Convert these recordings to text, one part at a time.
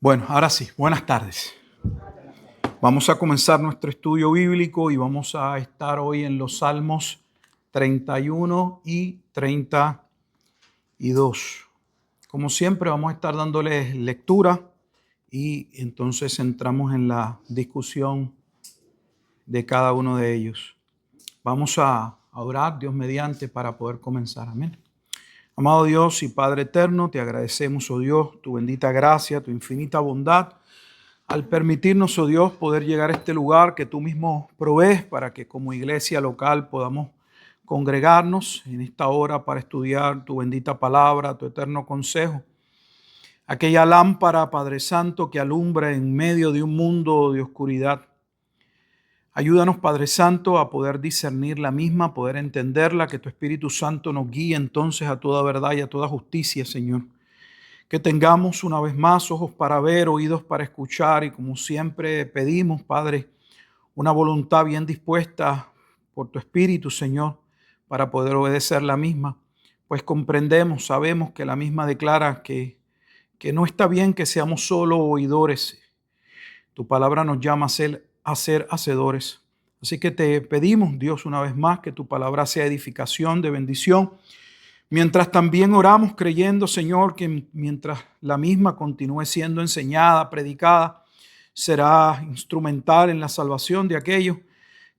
Bueno, ahora sí, buenas tardes. Vamos a comenzar nuestro estudio bíblico y vamos a estar hoy en los Salmos 31 y 32. Como siempre, vamos a estar dándoles lectura y entonces entramos en la discusión de cada uno de ellos. Vamos a orar, Dios mediante, para poder comenzar. Amén. Amado Dios y Padre eterno, te agradecemos, oh Dios, tu bendita gracia, tu infinita bondad, al permitirnos, oh Dios, poder llegar a este lugar que tú mismo provees para que como iglesia local podamos congregarnos en esta hora para estudiar tu bendita palabra, tu eterno consejo. Aquella lámpara, Padre Santo, que alumbra en medio de un mundo de oscuridad. Ayúdanos, Padre Santo, a poder discernir la misma, poder entenderla, que tu Espíritu Santo nos guíe entonces a toda verdad y a toda justicia, Señor. Que tengamos una vez más ojos para ver, oídos para escuchar y como siempre pedimos, Padre, una voluntad bien dispuesta por tu Espíritu, Señor, para poder obedecer la misma. Pues comprendemos, sabemos que la misma declara que no está bien que seamos solo oidores. Tu palabra nos llama a ser hacedores. Así que te pedimos, Dios, una vez más, que tu palabra sea edificación, de bendición. Mientras también oramos creyendo, Señor, que mientras la misma continúe siendo enseñada, predicada, será instrumental en la salvación de aquellos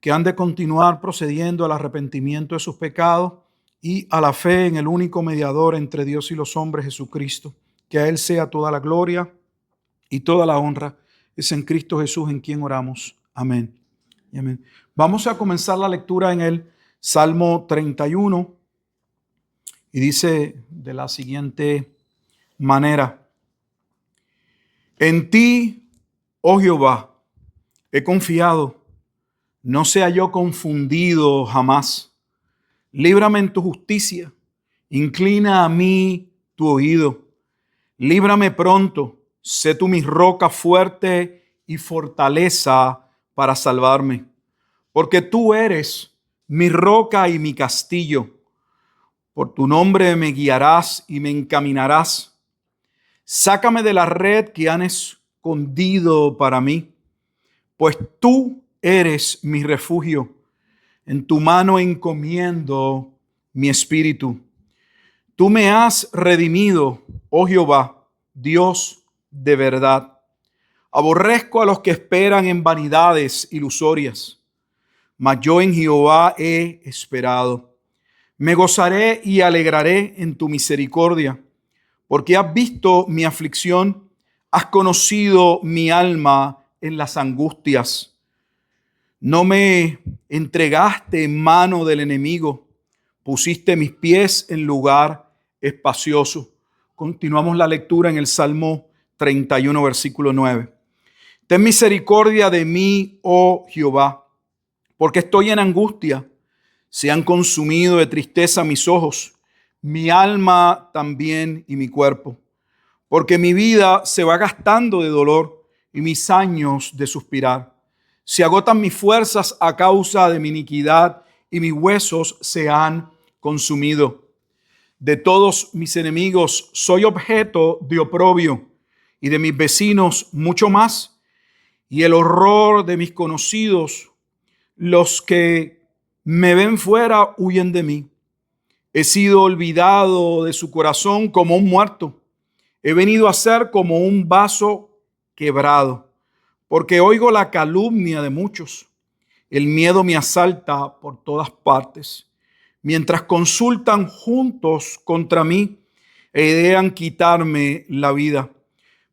que han de continuar procediendo al arrepentimiento de sus pecados y a la fe en el único mediador entre Dios y los hombres, Jesucristo. Que a Él sea toda la gloria y toda la honra. Es en Cristo Jesús en quien oramos. Amén. Y amén. Vamos a comenzar la lectura en el Salmo 31 y dice de la siguiente manera: En ti, oh Jehová, he confiado, no sea yo confundido jamás. Líbrame en tu justicia, inclina a mí tu oído. Líbrame pronto, sé tú mi roca fuerte y fortaleza para salvarme. Porque tú eres mi roca y mi castillo. Por tu nombre me guiarás y me encaminarás. Sácame de la red que han escondido para mí, pues tú eres mi refugio. En tu mano encomiendo mi espíritu. Tú me has redimido, oh Jehová, Dios de verdad. Aborrezco a los que esperan en vanidades ilusorias, mas yo en Jehová he esperado. Me gozaré y alegraré en tu misericordia, porque has visto mi aflicción, has conocido mi alma en las angustias. No me entregaste en mano del enemigo, pusiste mis pies en lugar espacioso. Continuamos la lectura en el Salmo 31, versículo 9. Ten misericordia de mí, oh Jehová, porque estoy en angustia. Se han consumido de tristeza mis ojos, mi alma también y mi cuerpo, porque mi vida se va gastando de dolor y mis años de suspirar. Se agotan mis fuerzas a causa de mi iniquidad y mis huesos se han consumido. De todos mis enemigos soy objeto de oprobio y de mis vecinos mucho más. Y el horror de mis conocidos, los que me ven fuera, huyen de mí. He sido olvidado de su corazón como un muerto. He venido a ser como un vaso quebrado, porque oigo la calumnia de muchos. El miedo me asalta por todas partes. Mientras consultan juntos contra mí e idean quitarme la vida.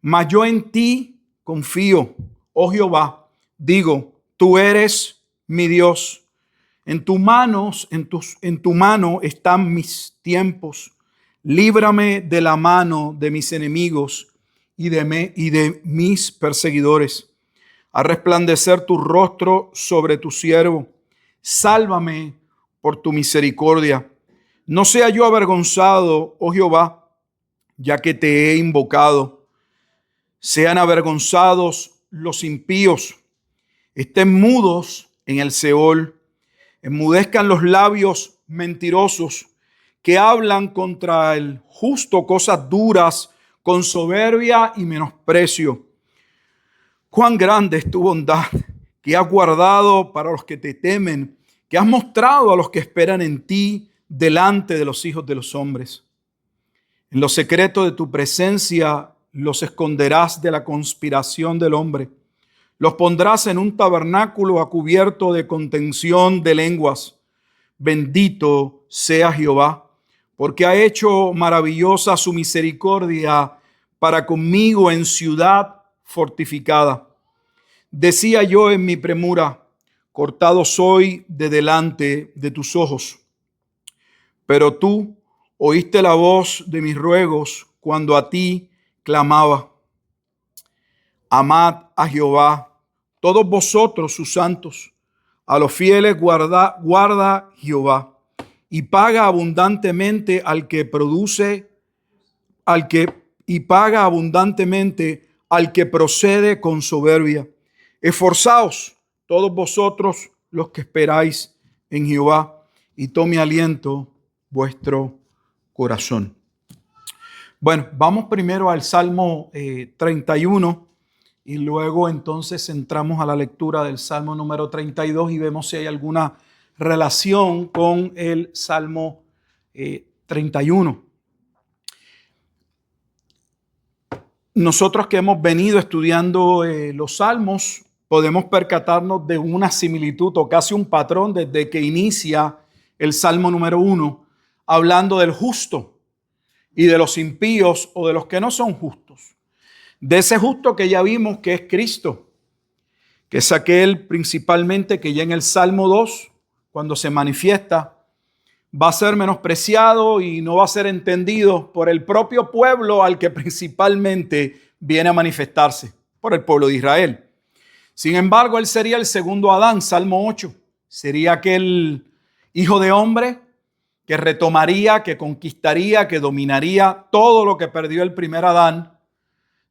Mas yo en ti confío, oh Jehová. Digo, tú eres mi Dios. En tu mano están mis tiempos. Líbrame de la mano de mis enemigos y de mis perseguidores. A resplandecer tu rostro sobre tu siervo. Sálvame por tu misericordia. No sea yo avergonzado, oh Jehová, ya que te he invocado. Sean avergonzados los impíos. Estén mudos en el Seol. Enmudezcan los labios mentirosos que hablan contra el justo cosas duras con soberbia y menosprecio. Cuán grande es tu bondad, que has guardado para los que te temen, que has mostrado a los que esperan en ti delante de los hijos de los hombres. En lo secreto de tu presencia los esconderás de la conspiración del hombre. Los pondrás en un tabernáculo a cubierto de contención de lenguas. Bendito sea Jehová, porque ha hecho maravillosa su misericordia para conmigo en ciudad fortificada. Decía yo en mi premura, cortado soy de delante de tus ojos. Pero tú oíste la voz de mis ruegos cuando a ti clamaba. Amad a Jehová, todos vosotros sus santos. A los fieles guarda Jehová, y paga abundantemente al que produce, y paga abundantemente al que procede con soberbia. Esforzaos todos vosotros los que esperáis en Jehová, y tome aliento vuestro corazón. Bueno, vamos primero al Salmo 31 y luego entonces entramos a la lectura del Salmo número 32 y vemos si hay alguna relación con el Salmo 31. Nosotros que hemos venido estudiando los Salmos, podemos percatarnos de una similitud o casi un patrón desde que inicia el Salmo número 1, hablando del justo y de los impíos o de los que no son justos. De ese justo que ya vimos que es Cristo, que es aquel principalmente que ya en el Salmo 2, cuando se manifiesta, va a ser menospreciado y no va a ser entendido por el propio pueblo al que principalmente viene a manifestarse, por el pueblo de Israel. Sin embargo, él sería el segundo Adán, Salmo 8. Sería aquel hijo de hombre que retomaría, que conquistaría, que dominaría todo lo que perdió el primer Adán,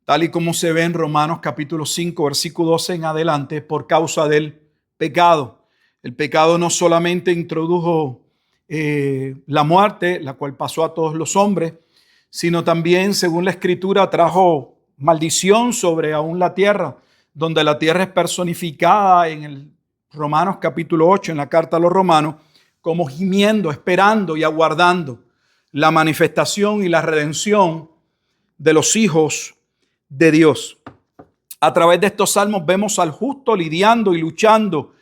tal y como se ve en Romanos capítulo 5, versículo 12 en adelante, por causa del pecado. El pecado no solamente introdujo la muerte, la cual pasó a todos los hombres, sino también, según la Escritura, trajo maldición sobre aún la tierra, donde la tierra es personificada en el Romanos capítulo 8, en la carta a los Romanos, como gimiendo, esperando y aguardando la manifestación y la redención de los hijos de Dios. A través de estos salmos vemos al justo lidiando y luchando,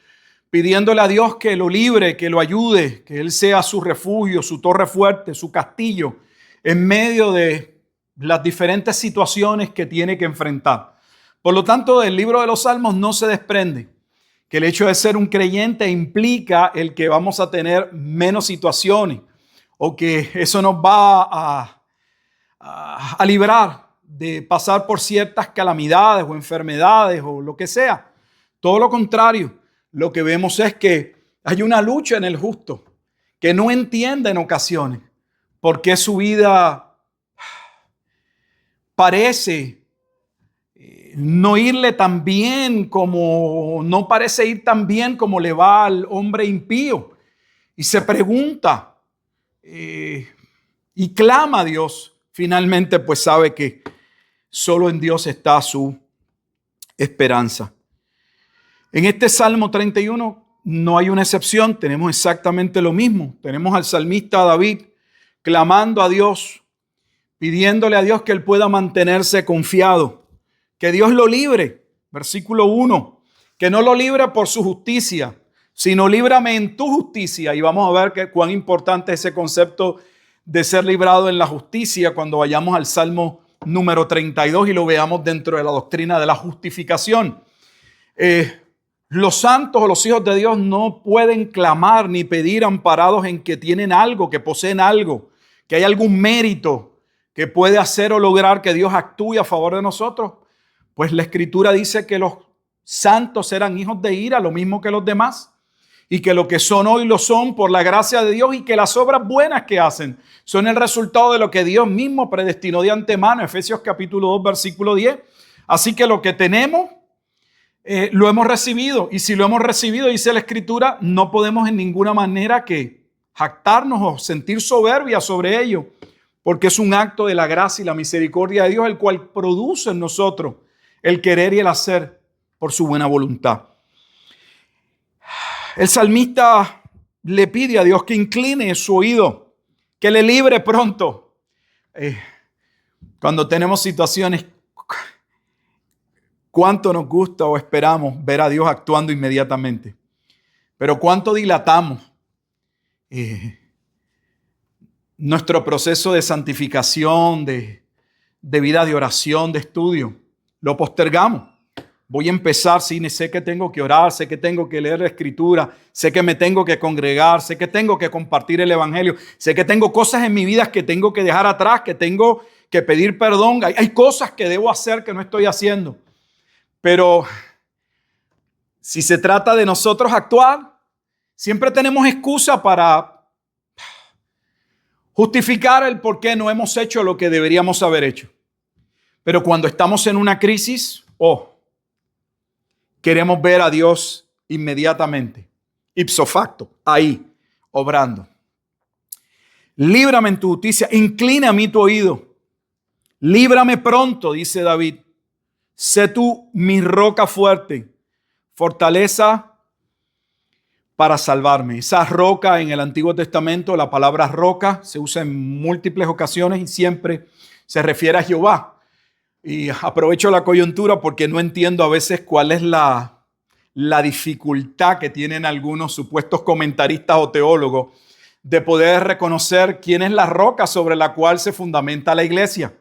pidiéndole a Dios que lo libre, que lo ayude, que Él sea su refugio, su torre fuerte, su castillo, en medio de las diferentes situaciones que tiene que enfrentar. Por lo tanto, del libro de los Salmos no se desprende que el hecho de ser un creyente implica el que vamos a tener menos situaciones o que eso nos va a librar de pasar por ciertas calamidades o enfermedades o lo que sea. Todo lo contrario, lo que vemos es que hay una lucha en el justo que no entiende en ocasiones por qué su vida parece no irle tan bien como, no parece ir tan bien como le va al hombre impío. Y se pregunta y clama a Dios. Finalmente, pues sabe que solo en Dios está su esperanza. En este Salmo 31 no hay una excepción, tenemos exactamente lo mismo. Tenemos al salmista David clamando a Dios, pidiéndole a Dios que él pueda mantenerse confiado, que Dios lo libre. Versículo 1, que no lo libre por su justicia, sino líbrame en tu justicia. Y vamos a ver cuán importante es ese concepto de ser librado en la justicia cuando vayamos al Salmo número 32 y lo veamos dentro de la doctrina de la justificación. Los santos o los hijos de Dios no pueden clamar ni pedir amparados en que tienen algo, que poseen algo, que hay algún mérito que puede hacer o lograr que Dios actúe a favor de nosotros. Pues la Escritura dice que los santos eran hijos de ira, lo mismo que los demás, y que lo que son hoy lo son por la gracia de Dios y que las obras buenas que hacen son el resultado de lo que Dios mismo predestinó de antemano. Efesios capítulo 2, versículo 10. Así que lo que tenemos lo hemos recibido, y si lo hemos recibido, dice la Escritura, no podemos en ninguna manera que jactarnos o sentir soberbia sobre ello, porque es un acto de la gracia y la misericordia de Dios, el cual produce en nosotros el querer y el hacer por su buena voluntad. El salmista le pide a Dios que incline su oído, que le libre pronto. Cuando tenemos situaciones, cuánto nos gusta o esperamos ver a Dios actuando inmediatamente. Pero cuánto dilatamos nuestro proceso de santificación, de vida de oración, de estudio. Lo postergamos. Voy a empezar, sí, sé que tengo que orar, sé que tengo que leer la Escritura, sé que me tengo que congregar, sé que tengo que compartir el Evangelio, sé que tengo cosas en mi vida que tengo que dejar atrás, que tengo que pedir perdón. Hay cosas que debo hacer que no estoy haciendo. Pero si se trata de nosotros actuar, siempre tenemos excusa para justificar el por qué no hemos hecho lo que deberíamos haber hecho. Pero cuando estamos en una crisis, queremos ver a Dios inmediatamente, ipso facto, ahí, obrando. Líbrame en tu justicia, inclina a mí tu oído. Líbrame pronto, dice David. Sé tú mi roca fuerte, fortaleza para salvarme. Esa roca en el Antiguo Testamento, la palabra roca se usa en múltiples ocasiones y siempre se refiere a Jehová. Y aprovecho la coyuntura porque no entiendo a veces cuál es la dificultad que tienen algunos supuestos comentaristas o teólogos de poder reconocer quién es la roca sobre la cual se fundamenta la iglesia.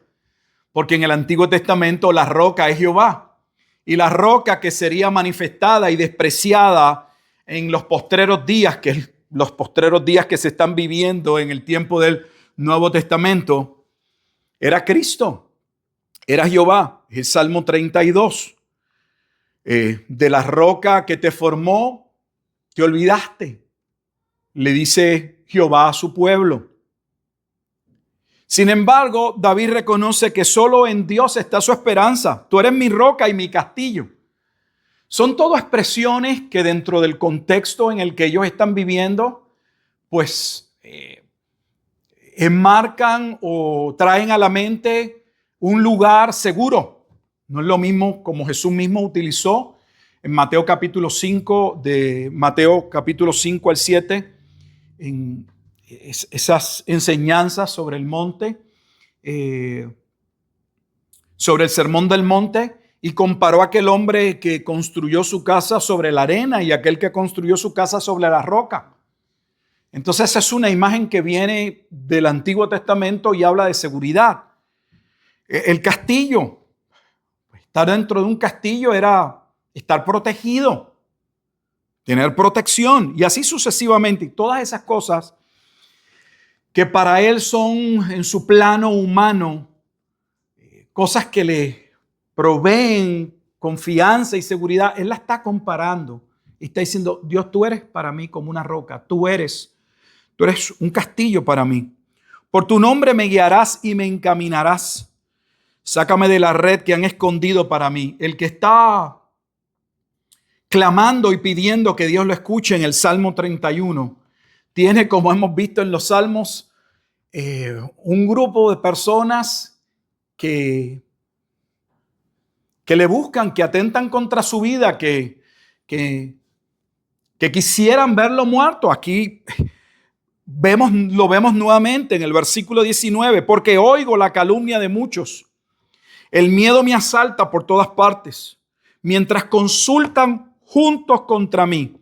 Porque en el Antiguo Testamento la roca es Jehová. Y la roca que sería manifestada y despreciada en los postreros días, que se están viviendo en el tiempo del Nuevo Testamento, era Cristo. Era Jehová. El Salmo 32. De la roca que te formó, te olvidaste. Le dice Jehová a su pueblo. Sin embargo, David reconoce que solo en Dios está su esperanza. Tú eres mi roca y mi castillo. Son todas expresiones que dentro del contexto en el que ellos están viviendo, pues enmarcan o traen a la mente un lugar seguro. No es lo mismo como Jesús mismo utilizó en Mateo capítulo 5, de Mateo capítulo 5 al 7, en esas enseñanzas sobre el monte, sobre el sermón del monte, y comparó a aquel hombre que construyó su casa sobre la arena y aquel que construyó su casa sobre la roca. Entonces esa es una imagen que viene del Antiguo Testamento y habla de seguridad. El castillo, estar dentro de un castillo era estar protegido, tener protección y así sucesivamente. Y todas esas cosas que para él son en su plano humano cosas que le proveen confianza y seguridad, él la está comparando y está diciendo: Dios, tú eres para mí como una roca, tú eres un castillo para mí. Por tu nombre me guiarás y me encaminarás. Sácame de la red que han escondido para mí. El que está clamando y pidiendo que Dios lo escuche en el Salmo 31, tiene, como hemos visto en los Salmos, un grupo de personas que le buscan, que atentan contra su vida, que quisieran verlo muerto. Aquí lo vemos nuevamente en el versículo 19. Porque oigo la calumnia de muchos. El miedo me asalta por todas partes, mientras consultan juntos contra mí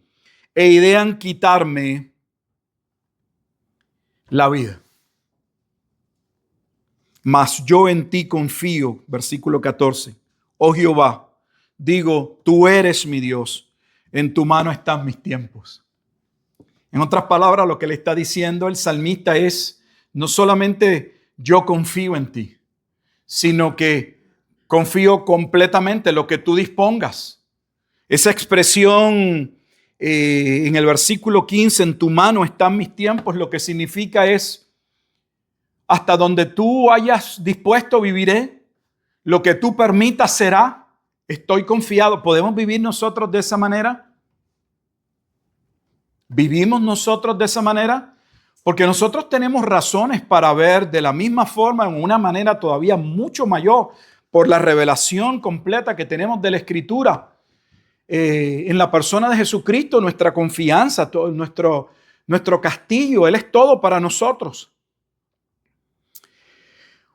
e idean quitarme la vida. Mas yo en ti confío, versículo 14. Oh Jehová, digo, tú eres mi Dios, en tu mano están mis tiempos. En otras palabras, lo que le está diciendo el salmista es: no solamente yo confío en ti, sino que confío completamente en lo que tú dispongas. Esa expresión en el versículo 15, en tu mano están mis tiempos, lo que significa es: hasta donde tú hayas dispuesto viviré, lo que tú permitas será. Estoy confiado. ¿Podemos vivir nosotros de esa manera? ¿Vivimos nosotros de esa manera? Porque nosotros tenemos razones para ver de la misma forma, en una manera todavía mucho mayor, por la revelación completa que tenemos de la Escritura, en la persona de Jesucristo, nuestra confianza, todo nuestro castillo. Él es todo para nosotros.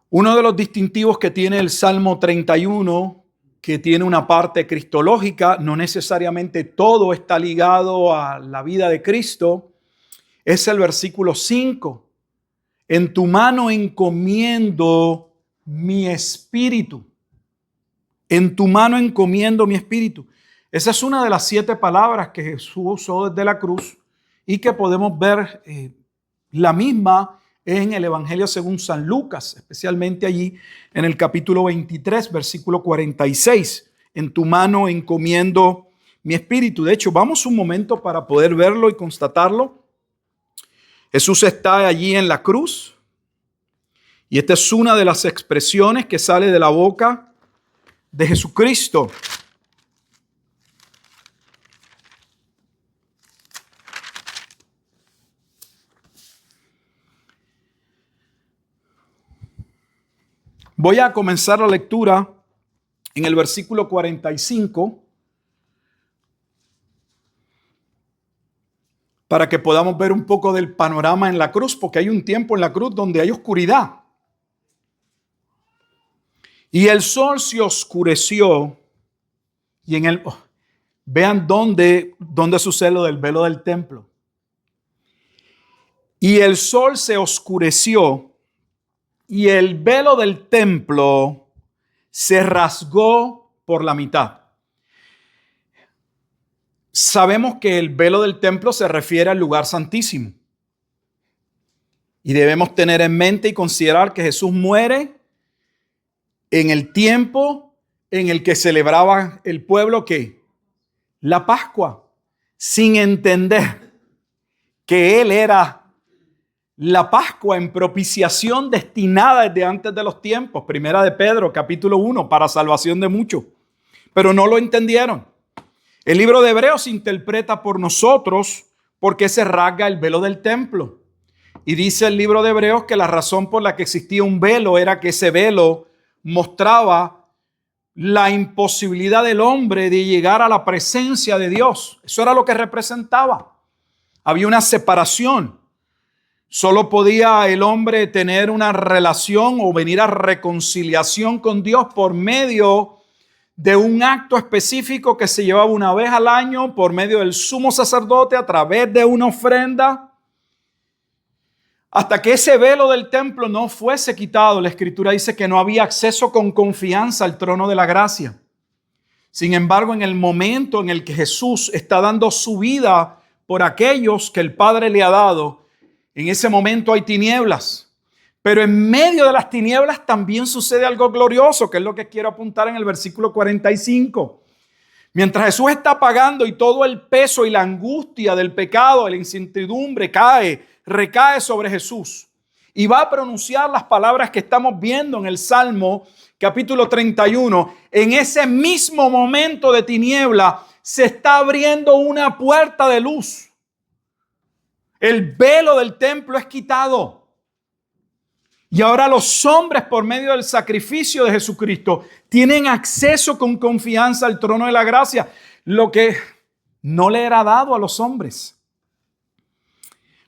Uno de los distintivos que tiene el Salmo 31, que tiene una parte cristológica, no necesariamente todo está ligado a la vida de Cristo, es el versículo 5. En tu mano encomiendo mi espíritu. En tu mano encomiendo mi espíritu. Esa es una de las 7 palabras que Jesús usó desde la cruz y que podemos ver la misma en el Evangelio según San Lucas, especialmente allí en el capítulo 23, versículo 46. En tu mano encomiendo mi espíritu. De hecho, vamos un momento para poder verlo y constatarlo. Jesús está allí en la cruz y esta es una de las expresiones que sale de la boca de Jesucristo. Voy a comenzar la lectura en el versículo 45 para que podamos ver un poco del panorama en la cruz, porque hay un tiempo en la cruz donde hay oscuridad. Y el sol se oscureció y vean dónde sucede lo del velo del templo. Y el sol se oscureció y el velo del templo se rasgó por la mitad. Sabemos que el velo del templo se refiere al lugar santísimo. Y debemos tener en mente y considerar que Jesús muere en el tiempo en el que celebraba el pueblo ¿qué? La Pascua, sin entender que Él era la Pascua en propiciación destinada desde antes de los tiempos. Primera de Pedro, capítulo 1, para salvación de muchos. Pero no lo entendieron. El libro de Hebreos interpreta por nosotros por qué se rasga el velo del templo. Y dice el libro de Hebreos que la razón por la que existía un velo era que ese velo mostraba la imposibilidad del hombre de llegar a la presencia de Dios. Eso era lo que representaba. Había una separación. Solo podía el hombre tener una relación o venir a reconciliación con Dios por medio de un acto específico que se llevaba una vez al año por medio del sumo sacerdote a través de una ofrenda. Hasta que ese velo del templo no fuese quitado, la Escritura dice que no había acceso con confianza al trono de la gracia. Sin embargo, en el momento en el que Jesús está dando su vida por aquellos que el Padre le ha dado, en ese momento hay tinieblas. Pero en medio de las tinieblas también sucede algo glorioso, que es lo que quiero apuntar en el versículo 45. Mientras Jesús está pagando y todo el peso y la angustia del pecado, de la incertidumbre recae sobre Jesús. Y va a pronunciar las palabras que estamos viendo en el Salmo capítulo 31. En ese mismo momento de tiniebla se está abriendo una puerta de luz. El velo del templo es quitado. Y ahora los hombres, por medio del sacrificio de Jesucristo, tienen acceso con confianza al trono de la gracia, lo que no le era dado a los hombres.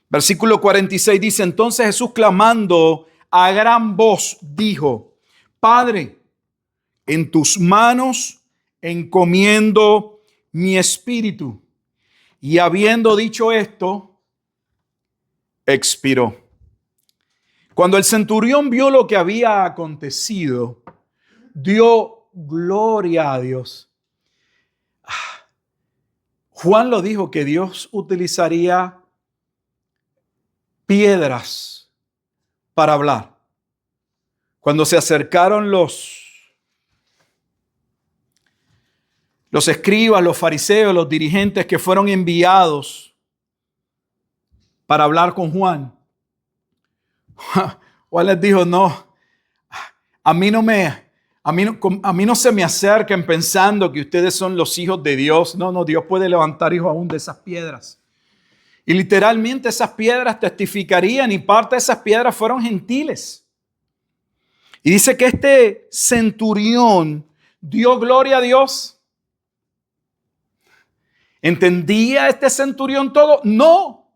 Versículo 46 dice, entonces Jesús clamando a gran voz dijo, Padre, en tus manos encomiendo mi espíritu. Y habiendo dicho esto, expiró. Cuando el centurión vio lo que había acontecido, dio gloria a Dios. Juan lo dijo que Dios utilizaría piedras para hablar. Cuando se acercaron los escribas, los fariseos, los dirigentes que fueron enviados para hablar con Juan, Juan les dijo, no, a mí no se me acerquen pensando que ustedes son los hijos de Dios. No, Dios puede levantar hijos aún de esas piedras. Y literalmente esas piedras testificarían y parte de esas piedras fueron gentiles. Y dice que este centurión dio gloria a Dios. ¿Entendía este centurión todo? No.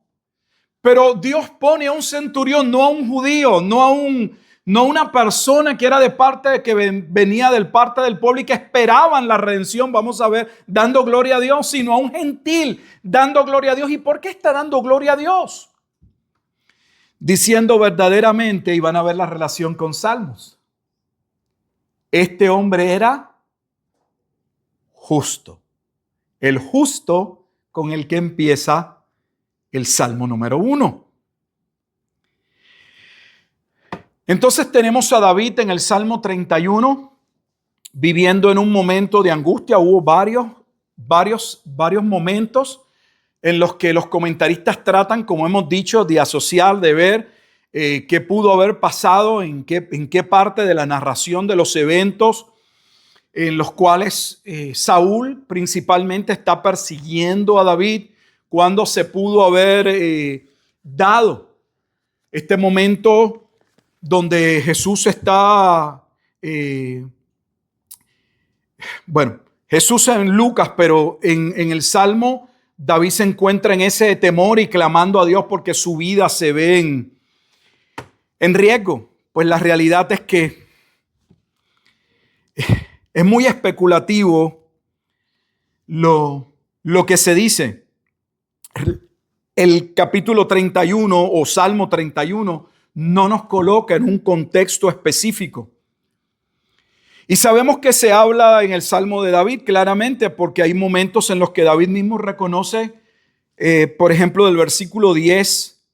Pero Dios pone a un centurión, no a un judío, no a una persona que era de parte, que venía del parte del pueblo y que esperaban la redención, vamos a ver, dando gloria a Dios, sino a un gentil dando gloria a Dios. ¿Y por qué está dando gloria a Dios? Diciendo verdaderamente, y van a ver la relación con Salmos, este hombre era justo. El justo con el que empieza el Salmo número 1. Entonces tenemos a David en el Salmo 31 viviendo en un momento de angustia. Hubo varios momentos en los que los comentaristas tratan, como hemos dicho, de asociar, de ver qué pudo haber pasado, en qué parte de la narración de los eventos en los cuales Saúl principalmente está persiguiendo a David, cuando se pudo haber dado este momento donde Jesús está, Jesús en Lucas, pero en el Salmo, David se encuentra en ese temor y clamando a Dios porque su vida se ve en riesgo. Pues la realidad es que es muy especulativo lo que se dice. El capítulo 31 o Salmo 31 no nos coloca en un contexto específico. Y sabemos que se habla en el Salmo de David claramente porque hay momentos en los que David mismo reconoce, por ejemplo, del versículo 10,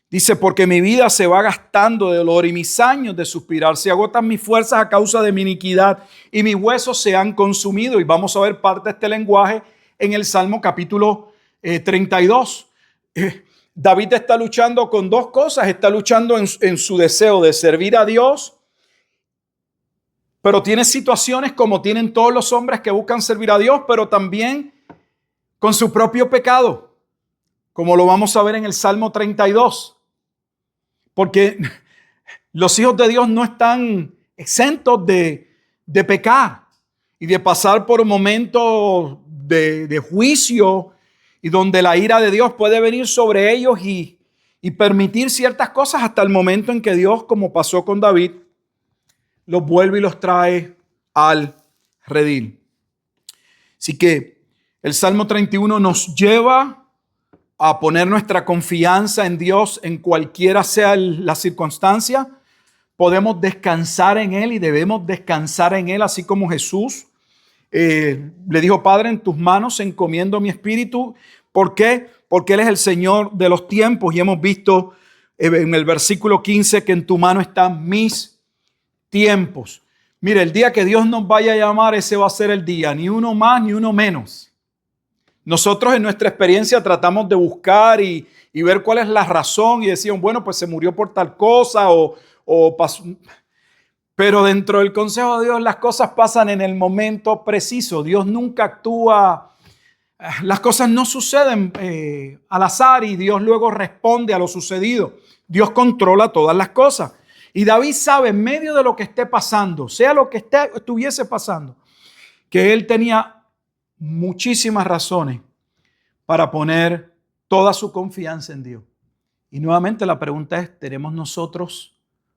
dice, porque mi vida se va gastando de dolor y mis años de suspirar, se agotan mis fuerzas a causa de mi iniquidad y mis huesos se han consumido. Y vamos a ver parte de este lenguaje en el Salmo capítulo 32. David está luchando con dos cosas. Está luchando en su deseo de servir a Dios, pero tiene situaciones como tienen todos los hombres que buscan servir a Dios, pero también con su propio pecado, como lo vamos a ver en el Salmo 32. Porque los hijos de Dios no están exentos de pecar y de pasar por momentos de juicio, y donde la ira de Dios puede venir sobre ellos y permitir ciertas cosas hasta el momento en que Dios, como pasó con David, los vuelve y los trae al redil. Así que el Salmo 31 nos lleva a poner nuestra confianza en Dios en cualquiera sea la circunstancia. Podemos descansar en Él y debemos descansar en Él, así como Jesús le dijo, Padre, en tus manos encomiendo mi espíritu. ¿Por qué? Porque Él es el Señor de los tiempos y hemos visto en el versículo 15 que en tu mano están mis tiempos. Mire, el día que Dios nos vaya a llamar, ese va a ser el día, ni uno más ni uno menos. Nosotros en nuestra experiencia tratamos de buscar y ver cuál es la razón y decían, bueno, pues se murió por tal cosa o pasó. Pero dentro del consejo de Dios las cosas pasan en el momento preciso. Dios nunca actúa, las cosas no suceden al azar y Dios luego responde a lo sucedido. Dios controla todas las cosas. Y David sabe en medio de lo que esté pasando, sea lo que estuviese pasando, que él tenía muchísimas razones para poner toda su confianza en Dios. Y nuevamente la pregunta es, ¿tenemos nosotros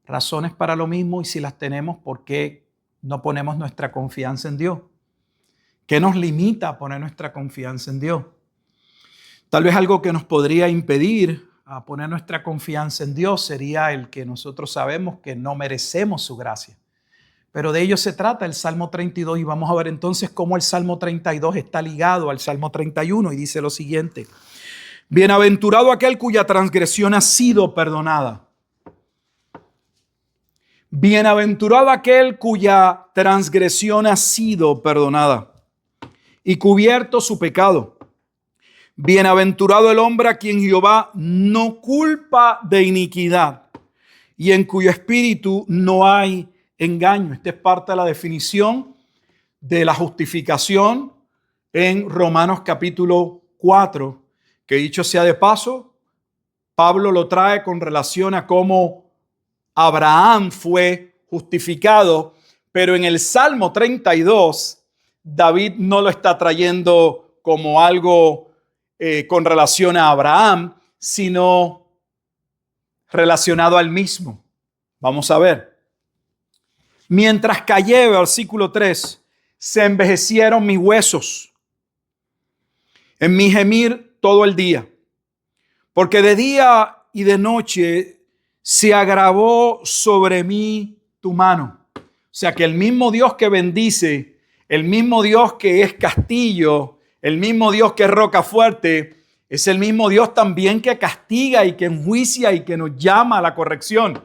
razones para lo mismo? Y si las tenemos, ¿por qué no ponemos nuestra confianza en Dios? ¿Qué nos limita a poner nuestra confianza en Dios? Tal vez algo que nos podría impedir a poner nuestra confianza en Dios sería el que nosotros sabemos que no merecemos su gracia. Pero de ello se trata el Salmo 32 y vamos a ver entonces cómo el Salmo 32 está ligado al Salmo 31 y dice lo siguiente. Bienaventurado aquel cuya transgresión ha sido perdonada. Bienaventurado aquel cuya transgresión ha sido perdonada y cubierto su pecado. Bienaventurado el hombre a quien Jehová no culpa de iniquidad y en cuyo espíritu no hay engaño. Esta es parte de la definición de la justificación en Romanos capítulo 4, que dicho sea de paso, Pablo lo trae con relación a cómo Abraham fue justificado, pero en el Salmo 32, David no lo está trayendo como algo con relación a Abraham, sino relacionado al mismo. Vamos a ver. Mientras callé, versículo 3, se envejecieron mis huesos en mi gemir todo el día, porque de día y de noche se agravó sobre mí tu mano. O sea que el mismo Dios que bendice, el mismo Dios que es castillo, el mismo Dios que es roca fuerte, es el mismo Dios también que castiga y que enjuicia y que nos llama a la corrección.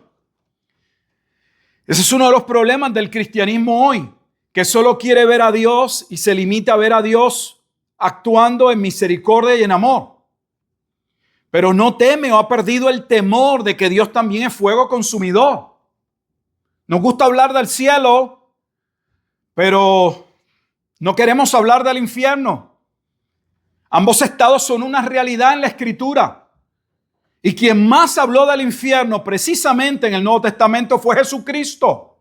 Ese es uno de los problemas del cristianismo hoy, que solo quiere ver a Dios y se limita a ver a Dios actuando en misericordia y en amor. Pero no teme o ha perdido el temor de que Dios también es fuego consumidor. Nos gusta hablar del cielo, pero no queremos hablar del infierno. Ambos estados son una realidad en la Escritura. Y quien más habló del infierno precisamente en el Nuevo Testamento fue Jesucristo.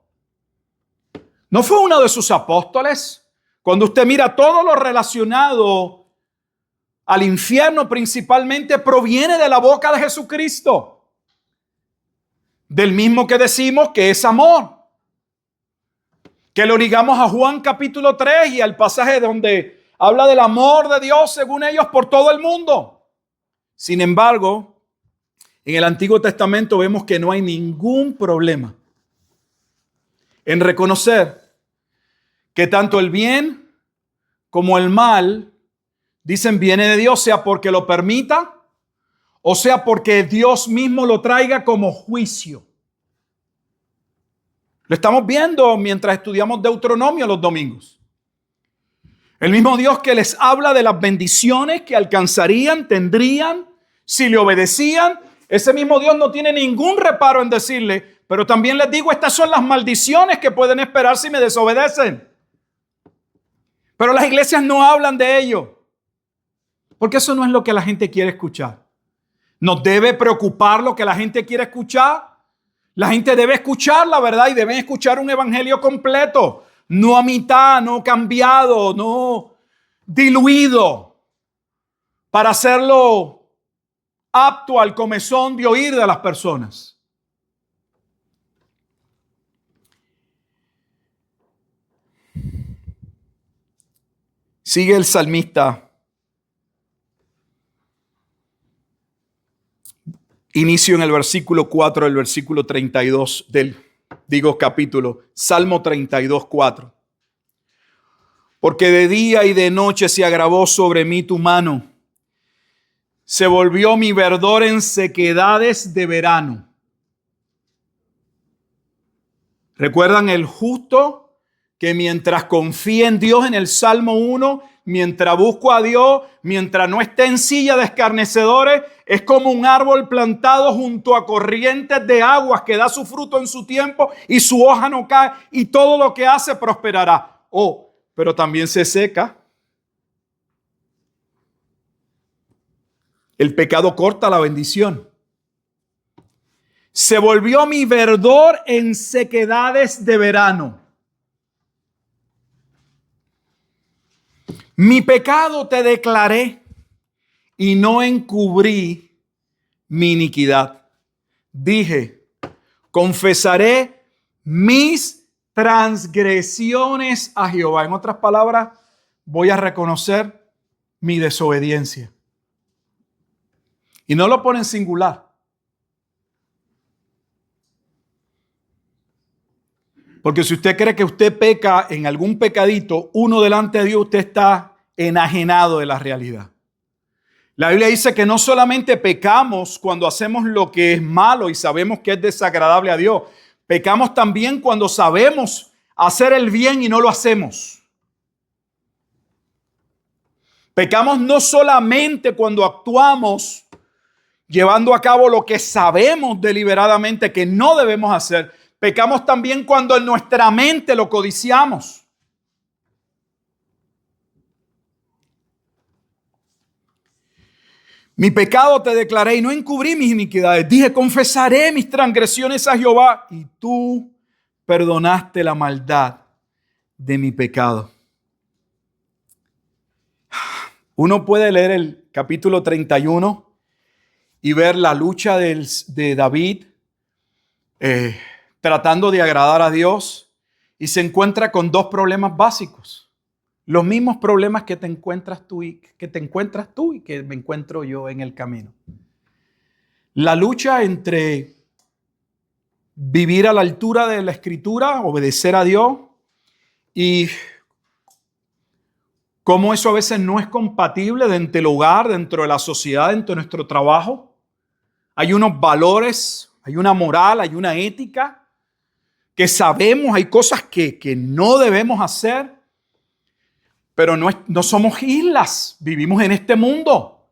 ¿No fue uno de sus apóstoles? Cuando usted mira todo lo relacionado al infierno principalmente proviene de la boca de Jesucristo. Del mismo que decimos que es amor. Que lo ligamos a Juan capítulo 3 y al pasaje donde habla del amor de Dios según ellos por todo el mundo. Sin embargo, en el Antiguo Testamento vemos que no hay ningún problema en reconocer que tanto el bien como el mal, dicen, viene de Dios, sea porque lo permita o sea porque Dios mismo lo traiga como juicio. Lo estamos viendo mientras estudiamos Deuteronomio los domingos. El mismo Dios que les habla de las bendiciones que alcanzarían, tendrían, si le obedecían. Ese mismo Dios no tiene ningún reparo en decirle, pero también les digo, estas son las maldiciones que pueden esperar si me desobedecen. Pero las iglesias no hablan de ello, porque eso no es lo que la gente quiere escuchar. Nos debe preocupar lo que la gente quiere escuchar. La gente debe escuchar la verdad y deben escuchar un evangelio completo, no a mitad, no cambiado, no diluido, para hacerlo apto al comezón de oír de las personas. Sigue el salmista. Inicio en el versículo 4 del versículo 32 capítulo, Salmo 32, 4. Porque de día y de noche se agravó sobre mí tu mano. Se volvió mi verdor en sequedades de verano. ¿Recuerdan el justo que mientras confía en Dios en el Salmo 1, mientras busco a Dios, mientras no esté en silla de escarnecedores, es como un árbol plantado junto a corrientes de aguas que da su fruto en su tiempo y su hoja no cae y todo lo que hace prosperará? Pero también se seca. El pecado corta la bendición. Se volvió mi verdor en sequedades de verano. Mi pecado te declaré y no encubrí mi iniquidad. Dije, confesaré mis transgresiones a Jehová. En otras palabras, voy a reconocer mi desobediencia. Y no lo pone en singular. Porque si usted cree que usted peca en algún pecadito, uno delante de Dios, usted está enajenado de la realidad. La Biblia dice que no solamente pecamos cuando hacemos lo que es malo y sabemos que es desagradable a Dios, pecamos también cuando sabemos hacer el bien y no lo hacemos. Pecamos no solamente cuando actuamos llevando a cabo lo que sabemos deliberadamente que no debemos hacer. Pecamos también cuando en nuestra mente lo codiciamos. Mi pecado te declaré y no encubrí mis iniquidades. Dije, confesaré mis transgresiones a Jehová y tú perdonaste la maldad de mi pecado. Uno puede leer capítulo 31 y ver la lucha de David tratando de agradar a Dios, y se encuentra con dos problemas básicos. Los mismos problemas que te encuentras tú y que me encuentro yo en el camino. La lucha entre vivir a la altura de la Escritura, obedecer a Dios, y cómo eso a veces no es compatible dentro del hogar, dentro de la sociedad, dentro de nuestro trabajo. Hay unos valores, hay una moral, hay una ética que sabemos, hay cosas que no debemos hacer, pero no somos islas, vivimos en este mundo.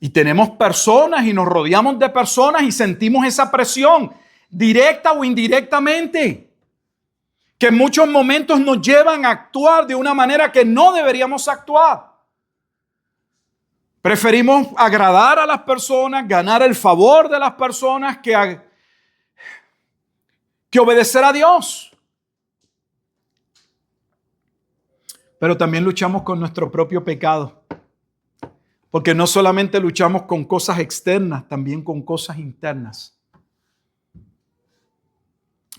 Y tenemos personas y nos rodeamos de personas y sentimos esa presión, directa o indirectamente, que en muchos momentos nos llevan a actuar de una manera que no deberíamos actuar. Preferimos agradar a las personas, ganar el favor de las personas que obedecer a Dios. Pero también luchamos con nuestro propio pecado. Porque no solamente luchamos con cosas externas, también con cosas internas.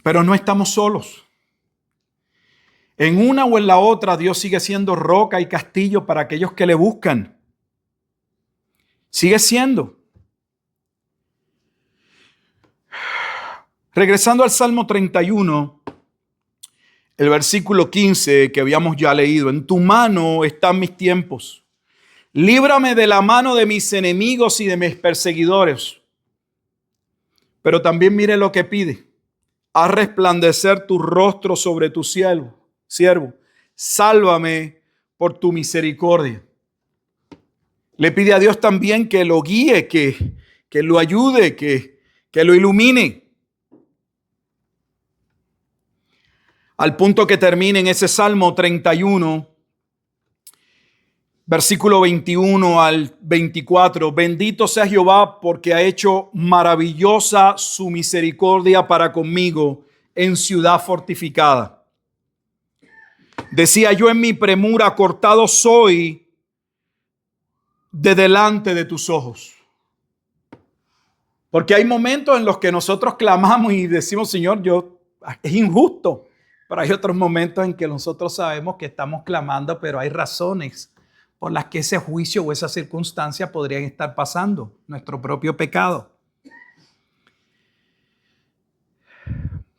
Pero no estamos solos. En una o en la otra, Dios sigue siendo roca y castillo para aquellos que le buscan. Sigue siendo. Regresando al Salmo 31, el versículo 15 que habíamos ya leído. En tu mano están mis tiempos. Líbrame de la mano de mis enemigos y de mis perseguidores. Pero también mire lo que pide. Haz resplandecer tu rostro sobre tu siervo. Sálvame por tu misericordia. Le pide a Dios también que lo guíe, que lo ayude, que lo ilumine. Al punto que termine en ese Salmo 31, versículo 21 al 24. Bendito sea Jehová, porque ha hecho maravillosa su misericordia para conmigo en ciudad fortificada. Decía yo en mi premura, cortado soy de delante de tus ojos. Porque hay momentos en los que nosotros clamamos y decimos, Señor, es injusto. Pero hay otros momentos en que nosotros sabemos que estamos clamando, pero hay razones por las que ese juicio o esa circunstancia podrían estar pasando. Nuestro propio pecado.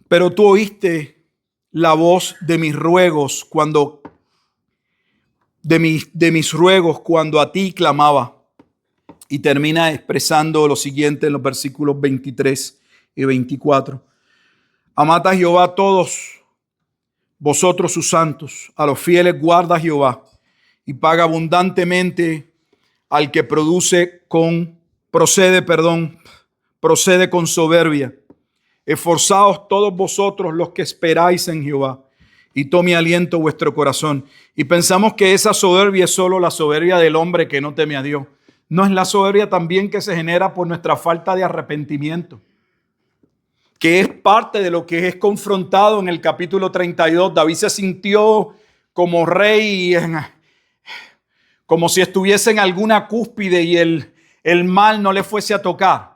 Pero tú oíste la voz de mis ruegos cuando a ti clamaba. Y termina expresando lo siguiente en los versículos 23 y 24. Amad a Jehová todos vosotros sus santos, a los fieles guarda Jehová, y paga abundantemente al que procede con soberbia. Esforzaos todos vosotros los que esperáis en Jehová, y tome aliento vuestro corazón. Y pensamos que esa soberbia es solo la soberbia del hombre que no teme a Dios. No es la soberbia también que se genera por nuestra falta de arrepentimiento, que es parte de lo que es confrontado en el capítulo 32. David se sintió como rey, como si estuviese en alguna cúspide y el mal no le fuese a tocar.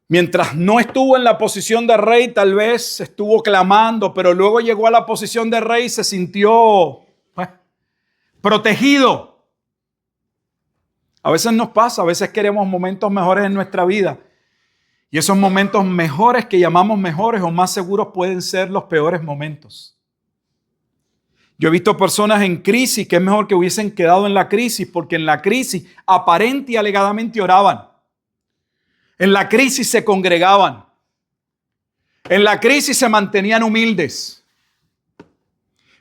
Mientras no estuvo en la posición de rey, tal vez estuvo clamando, pero luego llegó a la posición de rey y se sintió protegido. A veces nos pasa, a veces queremos momentos mejores en nuestra vida. Y esos momentos mejores que llamamos mejores o más seguros pueden ser los peores momentos. Yo he visto personas en crisis que es mejor que hubiesen quedado en la crisis, porque en la crisis aparente y alegadamente oraban. En la crisis se congregaban. En la crisis se mantenían humildes.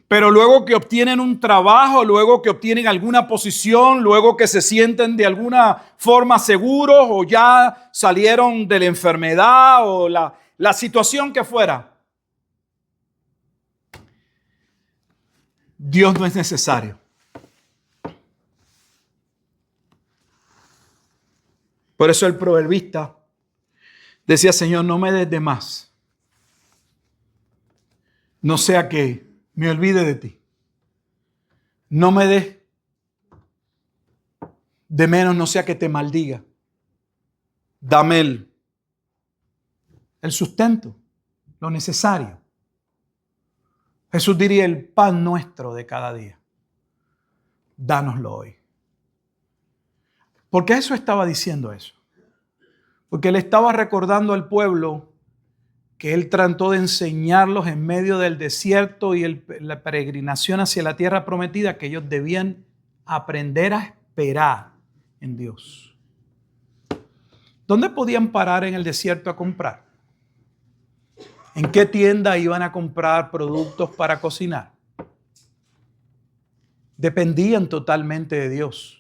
Pero luego que obtienen un trabajo, luego que obtienen alguna posición, luego que se sienten de alguna forma seguros o ya salieron de la enfermedad o la situación que fuera, Dios no es necesario. Por eso el proverbista decía, Señor, no me des de más, no sea que me olvide de ti. No me des de menos no sea que te maldiga. Dame el sustento, lo necesario. Jesús diría: el pan nuestro de cada día, dánoslo hoy. ¿Por qué Jesús estaba diciendo eso? Porque él estaba recordando al pueblo que él trató de enseñarlos en medio del desierto y la peregrinación hacia la tierra prometida, que ellos debían aprender a esperar en Dios. ¿Dónde podían parar en el desierto a comprar? ¿En qué tienda iban a comprar productos para cocinar? Dependían totalmente de Dios.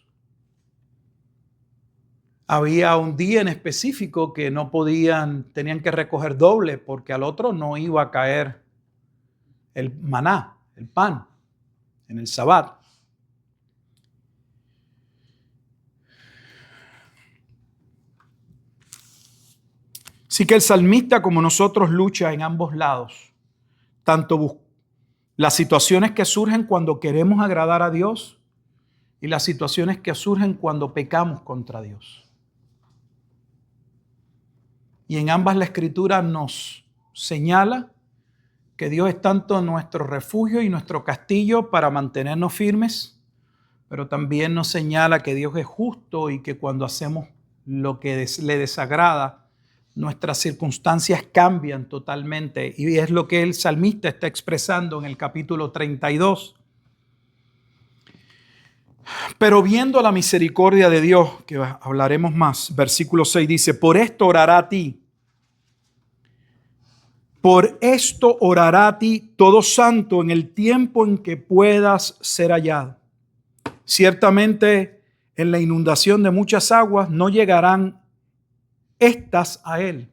Había un día en específico que no podían, tenían que recoger doble porque al otro no iba a caer el maná, el pan, en el Sabbat. Así que el salmista, como nosotros, lucha en ambos lados. Tanto las situaciones que surgen cuando queremos agradar a Dios y las situaciones que surgen cuando pecamos contra Dios. Y en ambas la Escritura nos señala que Dios es tanto nuestro refugio y nuestro castillo para mantenernos firmes, pero también nos señala que Dios es justo y que cuando hacemos lo que le desagrada, nuestras circunstancias cambian totalmente. Y es lo que el salmista está expresando en el capítulo 32. Pero viendo la misericordia de Dios, que hablaremos más, versículo 6 dice: por esto orará a ti. Por esto orará a ti todo santo en el tiempo en que puedas ser hallado. Ciertamente en la inundación de muchas aguas no llegarán estas a él.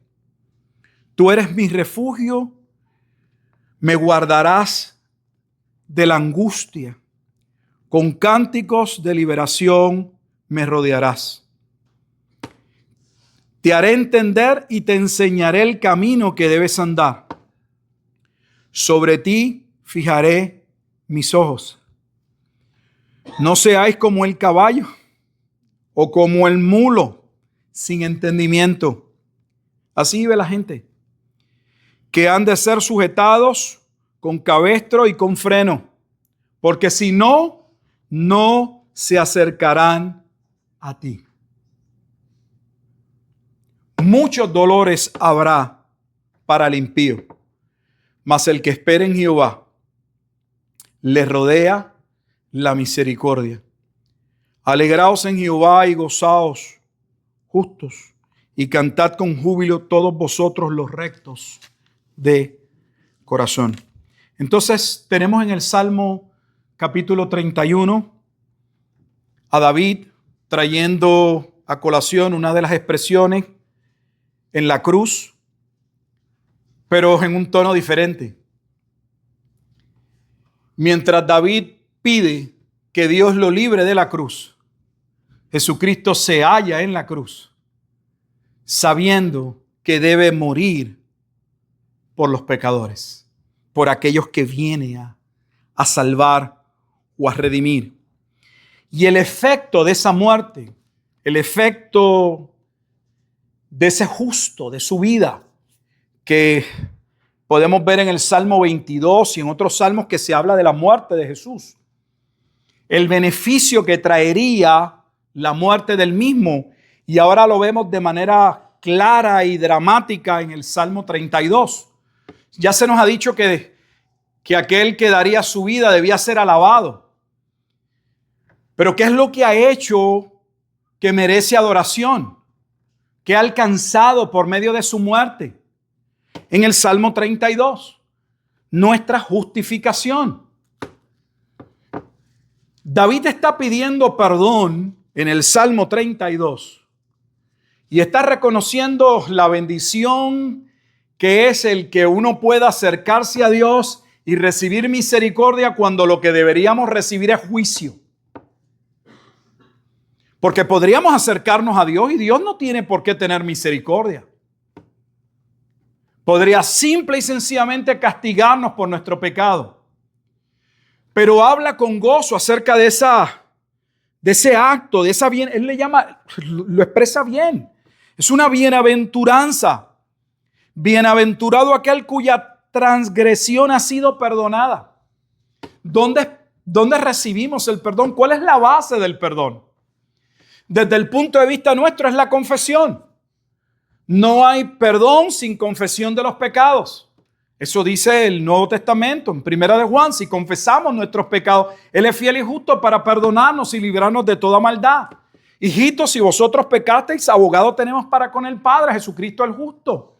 Tú eres mi refugio, me guardarás de la angustia. Con cánticos de liberación me rodearás. Te haré entender y te enseñaré el camino que debes andar. Sobre ti fijaré mis ojos. No seáis como el caballo o como el mulo sin entendimiento. Así vive la gente, que han de ser sujetados con cabestro y con freno, porque si no, no se acercarán a ti. Muchos dolores habrá para el impío, mas el que espera en Jehová le rodea la misericordia. Alegraos en Jehová y gozaos justos, y cantad con júbilo todos vosotros los rectos de corazón. Entonces tenemos en el Salmo capítulo 31 a David trayendo a colación una de las expresiones en la cruz, pero en un tono diferente. Mientras David pide que Dios lo libre de la cruz, Jesucristo se halla en la cruz, sabiendo que debe morir por los pecadores, por aquellos que viene a salvar o a redimir. Y el efecto de esa muerte, el efecto de ese justo, de su vida, que podemos ver en el Salmo 22 y en otros salmos que se habla de la muerte de Jesús. El beneficio que traería la muerte del mismo, y ahora lo vemos de manera clara y dramática en el Salmo 32. Ya se nos ha dicho que aquel que daría su vida debía ser alabado. Pero ¿qué es lo que ha hecho que merece adoración? ¿Qué ha alcanzado por medio de su muerte? En el Salmo 32, nuestra justificación. David está pidiendo perdón en el Salmo 32 y está reconociendo la bendición que es el que uno pueda acercarse a Dios y recibir misericordia cuando lo que deberíamos recibir es juicio. Porque podríamos acercarnos a Dios y Dios no tiene por qué tener misericordia. Podría simple y sencillamente castigarnos por nuestro pecado. Pero habla con gozo acerca de de ese acto, de esa bien, él le llama, lo expresa bien. Es una bienaventuranza. Bienaventurado aquel cuya transgresión ha sido perdonada. ¿Dónde recibimos el perdón? ¿Cuál es la base del perdón? Desde el punto de vista nuestro es la confesión. No hay perdón sin confesión de los pecados. Eso dice el Nuevo Testamento en Primera de Juan. Si confesamos nuestros pecados, Él es fiel y justo para perdonarnos y librarnos de toda maldad. Hijitos, si vosotros pecasteis, abogado tenemos para con el Padre, Jesucristo el justo.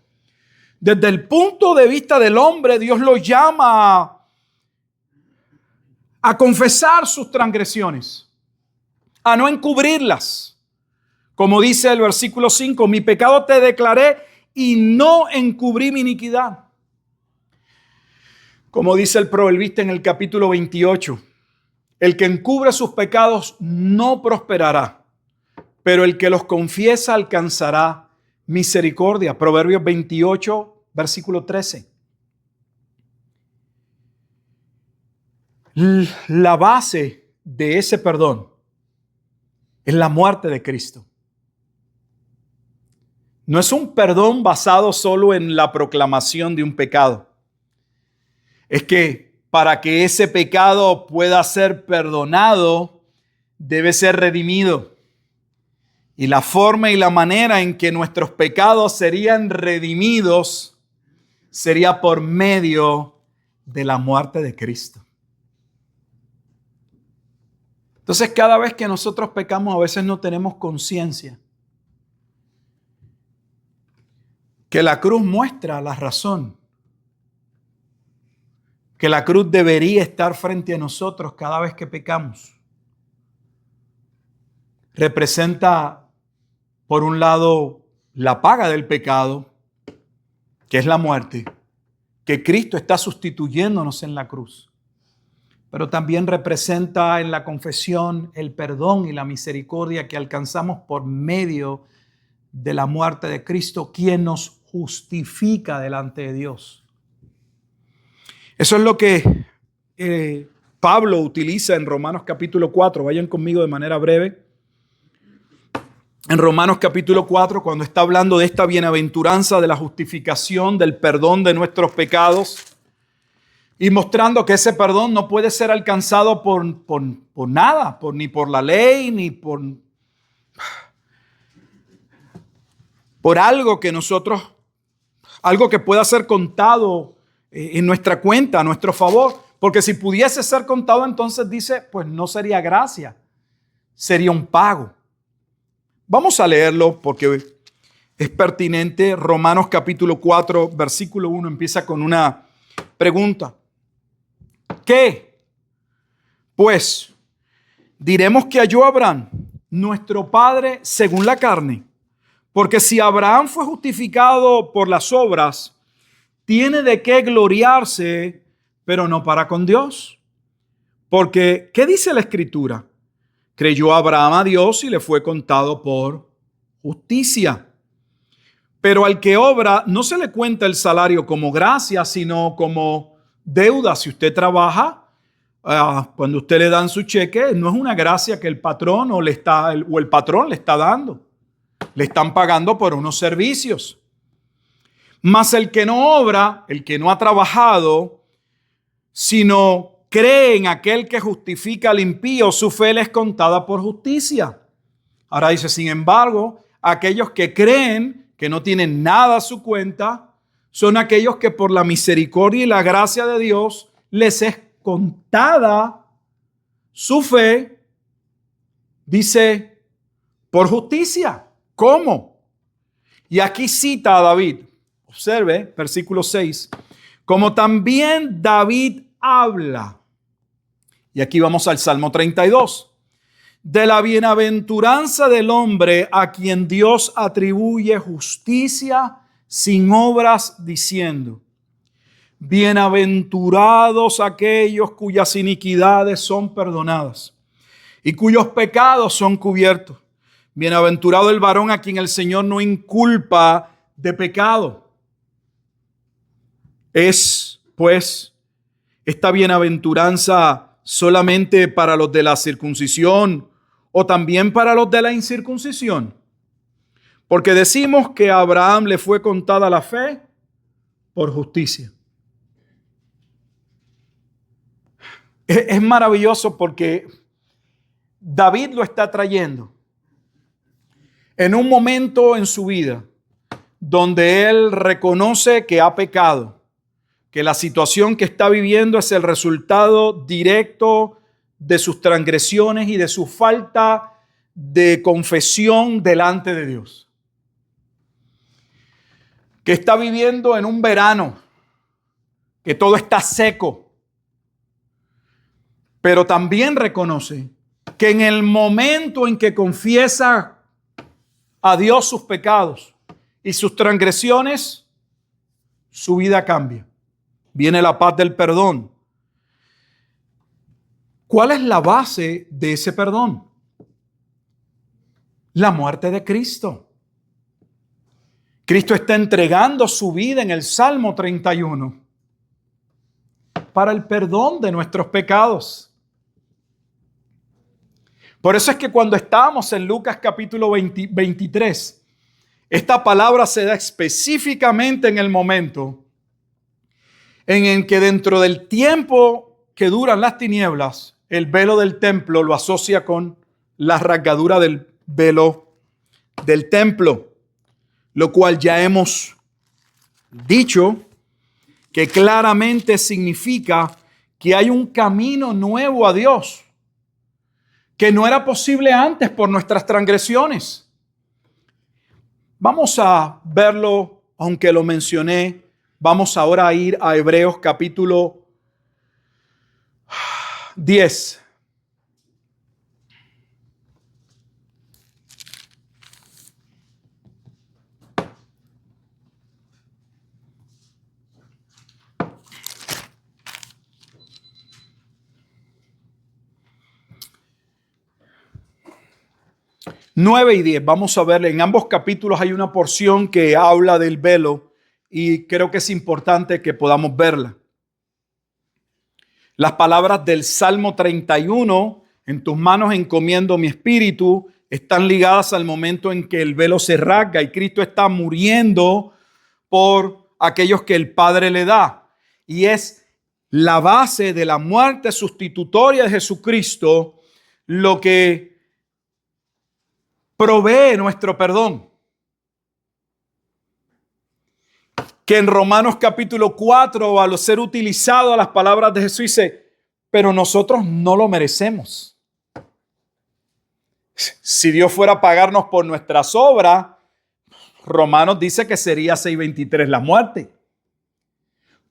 Desde el punto de vista del hombre, Dios lo llama a confesar sus transgresiones, a no encubrirlas. Como dice el versículo 5, mi pecado te declaré y no encubrí mi iniquidad. Como dice el proverbista en el capítulo 28, el que encubre sus pecados no prosperará, pero el que los confiesa alcanzará misericordia. Proverbios 28, versículo 13. La base de ese perdón es la muerte de Cristo. No es un perdón basado solo en la proclamación de un pecado. Es que para que ese pecado pueda ser perdonado, debe ser redimido. Y la forma y la manera en que nuestros pecados serían redimidos sería por medio de la muerte de Cristo. Entonces, cada vez que nosotros pecamos, a veces no tenemos conciencia que la cruz muestra la razón, que la cruz debería estar frente a nosotros cada vez que pecamos. Representa, por un lado, la paga del pecado, que es la muerte, que Cristo está sustituyéndonos en la cruz. Pero también representa en la confesión el perdón y la misericordia que alcanzamos por medio de la muerte de Cristo, quien nos justifica delante de Dios. Eso es lo que Pablo utiliza en Romanos capítulo 4. Vayan conmigo de manera breve. En Romanos capítulo 4, cuando está hablando de esta bienaventuranza, de la justificación, del perdón de nuestros pecados, y mostrando que ese perdón no puede ser alcanzado por nada, ni por la ley, ni por algo que nosotros, algo que pueda ser contado en nuestra cuenta, a nuestro favor. Porque si pudiese ser contado, entonces dice, pues no sería gracia, sería un pago. Vamos a leerlo porque es pertinente. Romanos capítulo 4, versículo 1 empieza con una pregunta. ¿Qué? Pues diremos que halló Abraham, nuestro padre, según la carne. Porque si Abraham fue justificado por las obras, tiene de qué gloriarse, pero no para con Dios. Porque, ¿qué dice la Escritura? Creyó Abraham a Dios y le fue contado por justicia. Pero al que obra no se le cuenta el salario como gracia, sino como deuda. Si usted trabaja, cuando usted le dan su cheque, no es una gracia que el patrón o el patrón le está dando. Le están pagando por unos servicios. Mas el que no obra, el que no ha trabajado, sino cree en aquel que justifica al impío, su fe le es contada por justicia. Ahora dice, sin embargo, aquellos que creen que no tienen nada a su cuenta, son aquellos que por la misericordia y la gracia de Dios les es contada su fe, dice, por justicia. ¿Cómo? Y aquí cita a David. Observe, versículo 6. Como también David habla. Y aquí vamos al Salmo 32. De la bienaventuranza del hombre a quien Dios atribuye justicia sin obras, diciendo: bienaventurados aquellos cuyas iniquidades son perdonadas y cuyos pecados son cubiertos. Bienaventurado el varón a quien el Señor no inculpa de pecado. ¿Es, pues, esta bienaventuranza solamente para los de la circuncisión ¿O también para los de la incircuncisión? Porque decimos que a Abraham le fue contada la fe por justicia. Es maravilloso porque David lo está trayendo en un momento en su vida donde él reconoce que ha pecado, que la situación que está viviendo es el resultado directo de sus transgresiones y de su falta de confesión delante de Dios. Que está viviendo en un verano, que todo está seco, pero también reconoce que en el momento en que confiesa a Dios sus pecados y sus transgresiones, su vida cambia. Viene la paz del perdón. ¿Cuál es la base de ese perdón? La muerte de Cristo. Cristo está entregando su vida en el Salmo 31 para el perdón de nuestros pecados. Por eso es que cuando estábamos en Lucas capítulo 23, esta palabra se da específicamente en el momento en el que dentro del tiempo que duran las tinieblas, el velo del templo lo asocia con la rasgadura del velo del templo, lo cual ya hemos dicho que claramente significa que hay un camino nuevo a Dios, que no era posible antes por nuestras transgresiones. Vamos a verlo, aunque lo mencioné. Vamos ahora a ir a Hebreos capítulo 10. Nueve y 10, vamos a ver, en ambos capítulos hay una porción que habla del velo y creo que es importante que podamos verla. Las palabras del Salmo 31, en tus manos encomiendo mi espíritu, están ligadas al momento en que el velo se rasga y Cristo está muriendo por aquellos que el Padre le da. Y es la base de la muerte sustitutoria de Jesucristo lo que provee nuestro perdón. Que en Romanos capítulo 4, al ser utilizado las palabras de Jesús, dice, pero nosotros no lo merecemos. Si Dios fuera a pagarnos por nuestras obras, Romanos dice que sería 6:23 la muerte.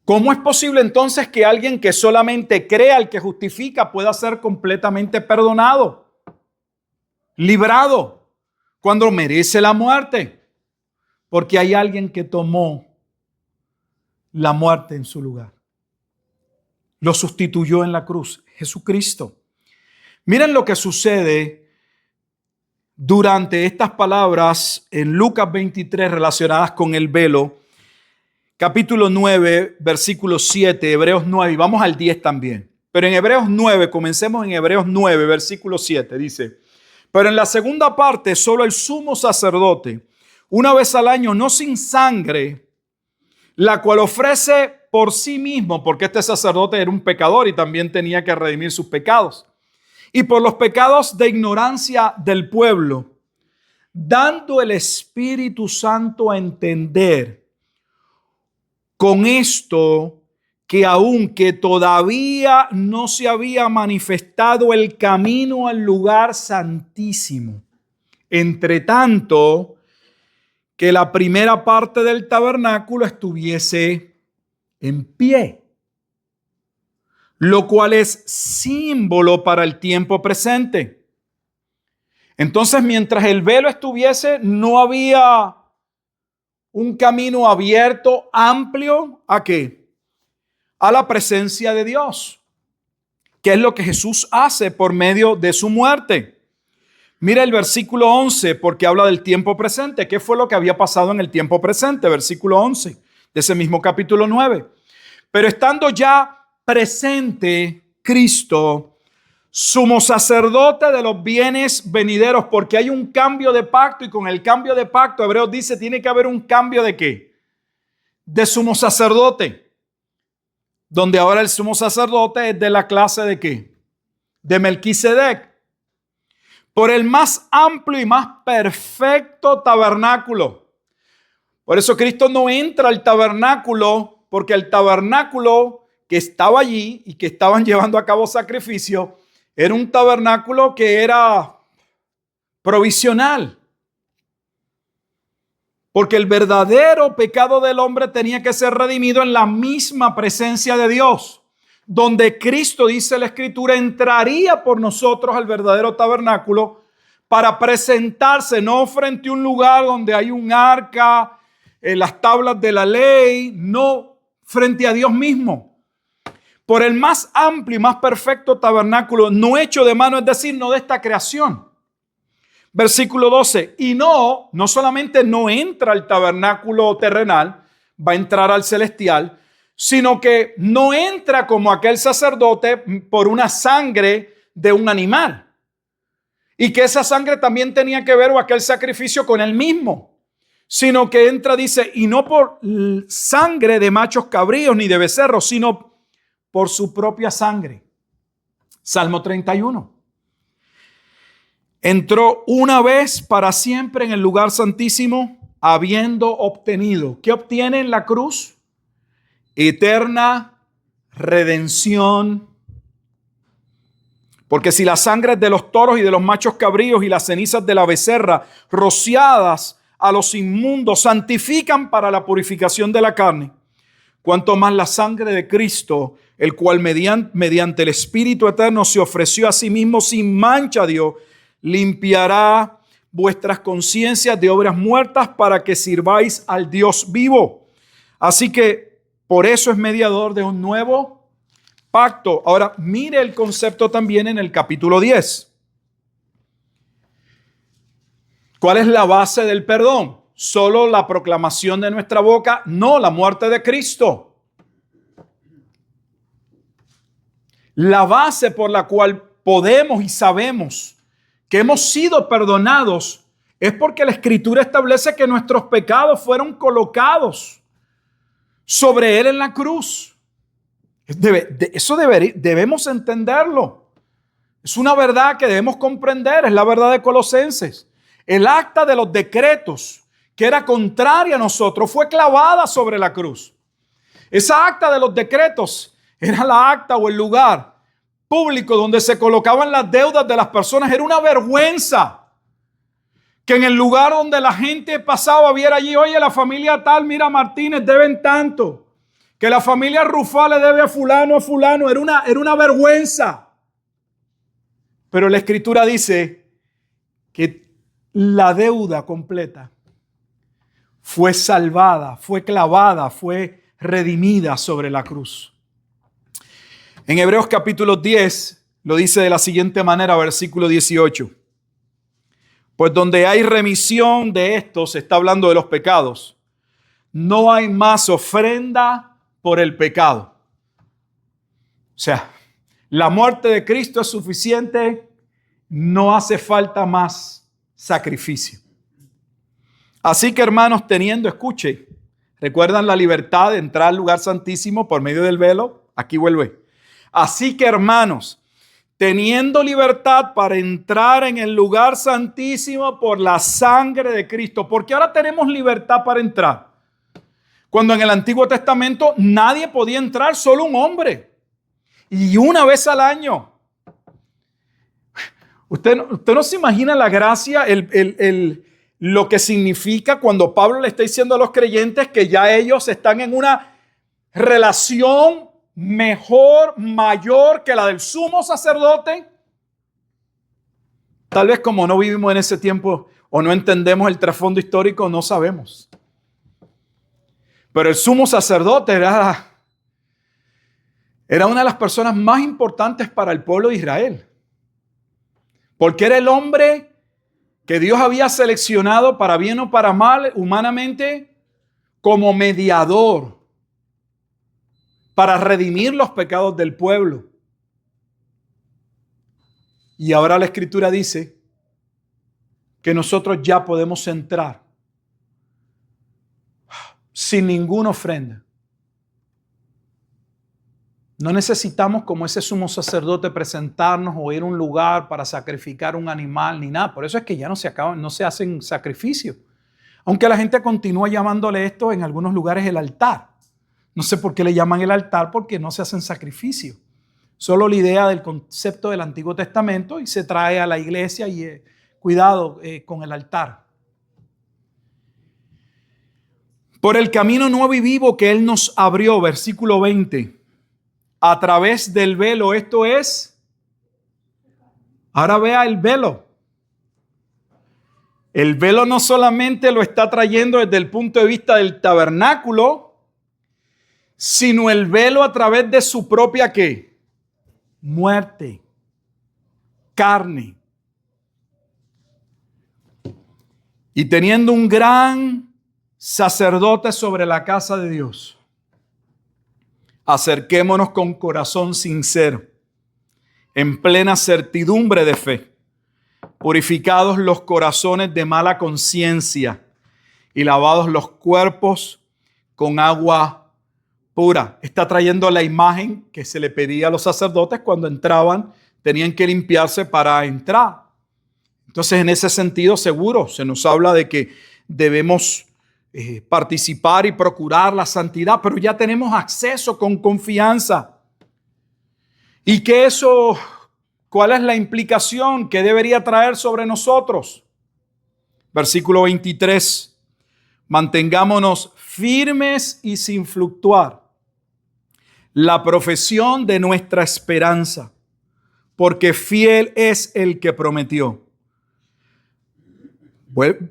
¿Cómo es posible entonces que alguien que solamente crea al que justifica pueda ser completamente perdonado, librado, cuando merece la muerte? Porque hay alguien que tomó la muerte en su lugar. Lo sustituyó en la cruz, Jesucristo. Miren lo que sucede durante estas palabras en Lucas 23 relacionadas con el velo. Capítulo 9, versículo 7, Hebreos 9, y vamos al 10 también. Pero en Hebreos 9, comencemos en Hebreos 9, versículo 7, dice, pero en la segunda parte, solo el sumo sacerdote, una vez al año, no sin sangre, la cual ofrece por sí mismo, porque este sacerdote era un pecador y también tenía que redimir sus pecados, y por los pecados de ignorancia del pueblo, dando el Espíritu Santo a entender con esto que aunque todavía no se había manifestado el camino al lugar santísimo, entre tanto que la primera parte del tabernáculo estuviese en pie, lo cual es símbolo para el tiempo presente. Entonces, mientras el velo estuviese, no había un camino abierto, amplio, ¿a qué? A la presencia de Dios, que es lo que Jesús hace por medio de su muerte. Mira el versículo 11, porque habla del tiempo presente. ¿Qué fue lo que había pasado en el tiempo presente? Versículo 11 de ese mismo capítulo 9. Pero estando ya presente Cristo, sumo sacerdote de los bienes venideros, porque hay un cambio de pacto, y con el cambio de pacto, Hebreos dice, tiene que haber un cambio ¿de qué? De sumo sacerdote, donde ahora el sumo sacerdote es de la clase ¿de qué? De Melquisedec, por el más amplio y más perfecto tabernáculo. Por eso Cristo no entra al tabernáculo, porque el tabernáculo que estaba allí y que estaban llevando a cabo sacrificio, era un tabernáculo que era provisional. Porque el verdadero pecado del hombre tenía que ser redimido en la misma presencia de Dios, donde Cristo, dice la Escritura, entraría por nosotros al verdadero tabernáculo para presentarse, no frente a un lugar donde hay un arca, las tablas de la ley, no, frente a Dios mismo. Por el más amplio y más perfecto tabernáculo, no hecho de mano, es decir, no de esta creación. Versículo 12, y no solamente no entra al tabernáculo terrenal, va a entrar al celestial, sino que no entra como aquel sacerdote por una sangre de un animal. Y que esa sangre también tenía que ver, o aquel sacrificio, con él mismo. Sino que entra, dice, y no por sangre de machos cabríos ni de becerros, sino por su propia sangre. Salmo 31. Entró una vez para siempre en el lugar santísimo, habiendo obtenido. ¿Qué obtiene en la cruz? Eterna redención. Porque si las sangres de los toros y de los machos cabríos y las cenizas de la becerra rociadas a los inmundos santifican para la purificación de la carne, cuanto más la sangre de Cristo, el cual mediante el Espíritu eterno se ofreció a sí mismo sin mancha a Dios, limpiará vuestras conciencias de obras muertas para que sirváis al Dios vivo. Así que por eso es mediador de un nuevo pacto. Ahora, mire el concepto también en el capítulo 10. ¿Cuál es la base del perdón? ¿Solo la proclamación de nuestra boca? No, la muerte de Cristo. La base por la cual podemos y sabemos que hemos sido perdonados es porque la Escritura establece que nuestros pecados fueron colocados sobre Él en la cruz. Eso debemos entenderlo. Es una verdad que debemos comprender, es la verdad de Colosenses. El acta de los decretos, que era contraria a nosotros, fue clavada sobre la cruz. Esa acta de los decretos era la acta o el lugar público donde se colocaban las deudas de las personas. Era una vergüenza que en el lugar donde la gente pasaba viera allí, oye, la familia tal, mira, Martínez, deben tanto. Que la familia Rufá le debe a fulano, Era una vergüenza. Pero la Escritura dice que la deuda completa fue salvada, fue clavada, fue redimida sobre la cruz. En Hebreos capítulo 10 lo dice de la siguiente manera, versículo 18. Pues donde hay remisión de estos, se está hablando de los pecados, no hay más ofrenda por el pecado. O sea, la muerte de Cristo es suficiente, no hace falta más sacrificio. Así que, hermanos, escuche, ¿recuerdan la libertad de entrar al lugar santísimo por medio del velo? Aquí vuelve. Así que, hermanos, teniendo libertad para entrar en el lugar santísimo por la sangre de Cristo, porque ahora tenemos libertad para entrar. Cuando en el Antiguo Testamento nadie podía entrar, solo un hombre. Y una vez al año. Usted no se imagina la gracia, lo que significa cuando Pablo le está diciendo a los creyentes que ya ellos están en una relación mejor, mayor que la del sumo sacerdote. Tal vez como no vivimos en ese tiempo o no entendemos el trasfondo histórico, no sabemos. Pero el sumo sacerdote era una de las personas más importantes para el pueblo de Israel. Porque era el hombre que Dios había seleccionado para bien o para mal, humanamente, como mediador para redimir los pecados del pueblo. Y ahora la Escritura dice que nosotros ya podemos entrar sin ninguna ofrenda. No necesitamos, como ese sumo sacerdote, presentarnos o ir a un lugar para sacrificar un animal ni nada. Por eso es que ya no se hacen sacrificios. Aunque la gente continúa llamándole esto en algunos lugares el altar. No sé por qué le llaman el altar, porque no se hacen sacrificios. Solo la idea del concepto del Antiguo Testamento y se trae a la iglesia y cuidado con el altar. Por el camino nuevo y vivo que Él nos abrió, versículo 20, a través del velo, esto es, ahora vea el velo. El velo no solamente lo está trayendo desde el punto de vista del tabernáculo, sino el velo a través de su propia ¿qué? Muerte, carne. Y teniendo un gran sacerdote sobre la casa de Dios, acerquémonos con corazón sincero, en plena certidumbre de fe, purificados los corazones de mala conciencia y lavados los cuerpos con agua pura. Está trayendo la imagen que se le pedía a los sacerdotes cuando entraban, tenían que limpiarse para entrar. Entonces, en ese sentido, seguro, se nos habla de que debemos participar y procurar la santidad, pero ya tenemos acceso con confianza. Y que eso, ¿cuál es la implicación que debería traer sobre nosotros? Versículo 23, mantengámonos firmes y sin fluctuar la profesión de nuestra esperanza, porque fiel es el que prometió.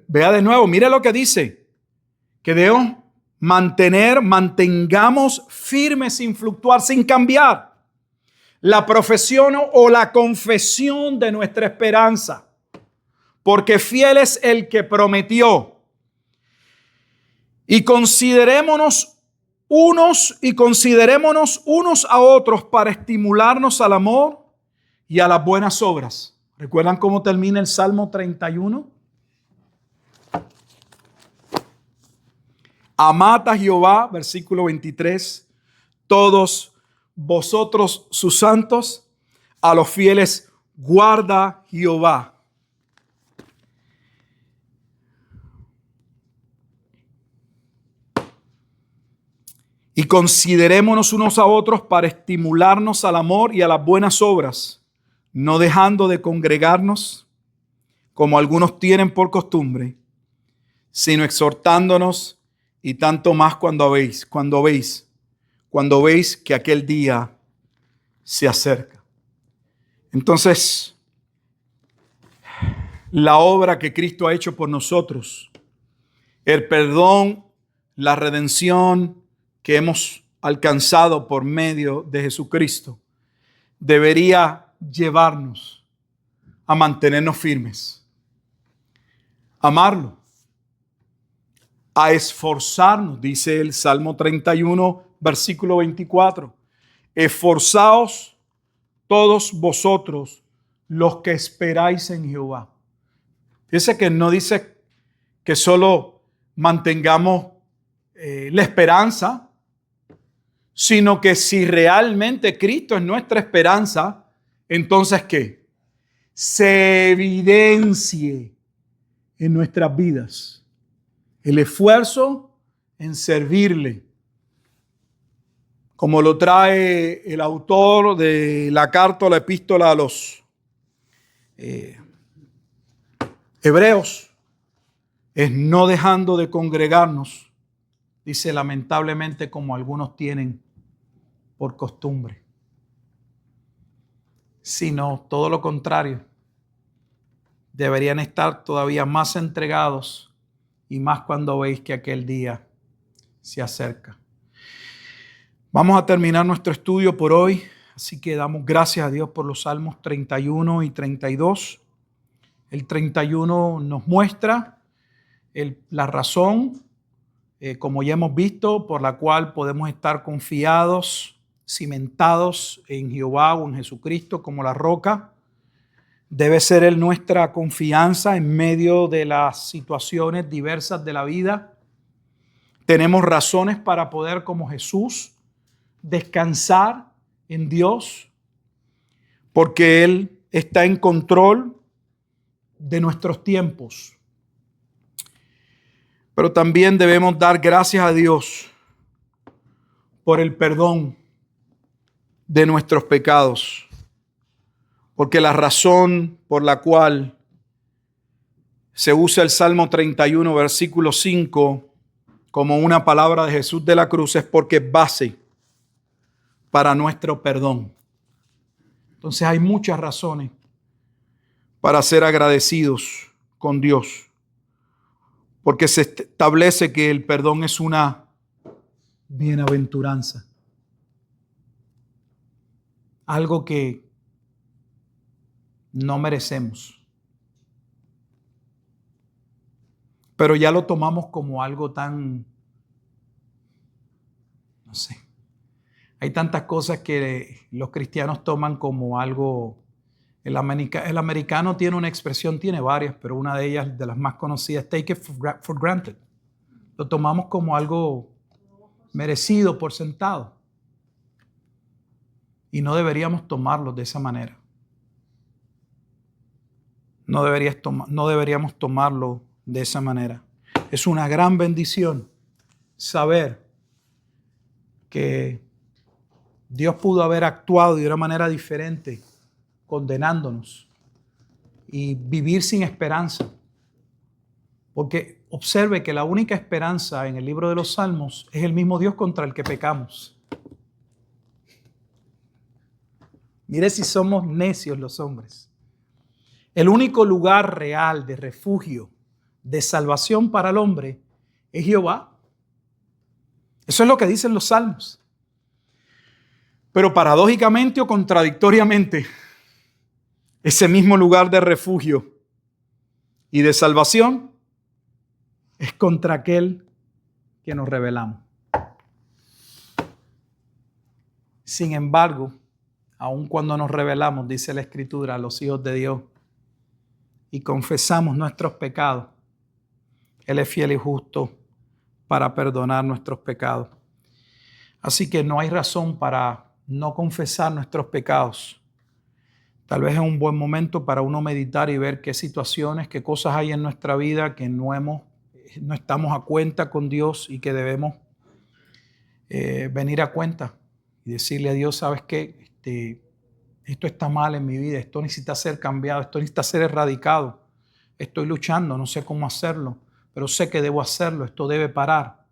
Vea de nuevo, mire lo que dice, que debemos mantengamos firmes sin fluctuar, sin cambiar la profesión o la confesión de nuestra esperanza, porque fiel es el que prometió. Y considerémonos unos a otros para estimularnos al amor y a las buenas obras. ¿Recuerdan cómo termina el Salmo 31? Amad a Jehová, versículo 23, todos vosotros sus santos, a los fieles guarda Jehová. Y considerémonos unos a otros para estimularnos al amor y a las buenas obras, no dejando de congregarnos, como algunos tienen por costumbre, sino exhortándonos, y tanto más cuando veis que aquel día se acerca. Entonces, la obra que Cristo ha hecho por nosotros, el perdón, la redención que hemos alcanzado por medio de Jesucristo, debería llevarnos a mantenernos firmes, a amarlo, a esforzarnos, dice el Salmo 31, versículo 24. Esforzaos todos vosotros los que esperáis en Jehová. Fíjense que no dice que solo mantengamos la esperanza, sino que si realmente Cristo es nuestra esperanza, entonces ¿qué? Se evidencie en nuestras vidas el esfuerzo en servirle, como lo trae el autor de la carta o la epístola a los Hebreos, es no dejando de congregarnos, dice lamentablemente como algunos tienen por costumbre, sino todo lo contrario, deberían estar todavía más entregados y más cuando veis que aquel día se acerca. Vamos a terminar nuestro estudio por hoy, así que damos gracias a Dios por los Salmos 31 y 32. El 31 nos muestra la razón, como ya hemos visto, por la cual podemos estar confiados, cimentados en Jehová o en Jesucristo como la roca. Debe ser Él nuestra confianza en medio de las situaciones diversas de la vida. Tenemos razones para poder, como Jesús, descansar en Dios, porque Él está en control de nuestros tiempos. Pero también debemos dar gracias a Dios por el perdón de nuestros pecados. Porque la razón por la cual se usa el Salmo 31, versículo 5, como una palabra de Jesús de la cruz, es porque es base para nuestro perdón. Entonces hay muchas razones para ser agradecidos con Dios. Porque se establece que el perdón es una bienaventuranza. Algo que no merecemos. Pero ya lo tomamos como algo tan, no sé. Hay tantas cosas que los cristianos toman como algo. El americano tiene una expresión, tiene varias, pero una de ellas, de las más conocidas, take it for granted. Lo tomamos como algo merecido, por sentado. Y no deberíamos tomarlo de esa manera. No deberíamos tomarlo de esa manera. Es una gran bendición saber que Dios pudo haber actuado de una manera diferente, condenándonos y vivir sin esperanza. Porque observe que la única esperanza en el libro de los Salmos es el mismo Dios contra el que pecamos. Mire si somos necios los hombres. El único lugar real de refugio, de salvación para el hombre es Jehová. Eso es lo que dicen los Salmos. Pero paradójicamente o contradictoriamente, ese mismo lugar de refugio y de salvación es contra aquel que nos rebelamos. Sin embargo, aun cuando nos rebelamos, dice la Escritura, a los hijos de Dios, y confesamos nuestros pecados, Él es fiel y justo para perdonar nuestros pecados. Así que no hay razón para no confesar nuestros pecados. Tal vez es un buen momento para uno meditar y ver qué situaciones, qué cosas hay en nuestra vida que no estamos a cuenta con Dios y que debemos venir a cuenta y decirle a Dios, ¿sabes qué? Esto está mal en mi vida, esto necesita ser cambiado, esto necesita ser erradicado. Estoy luchando, no sé cómo hacerlo, pero sé que debo hacerlo, esto debe parar.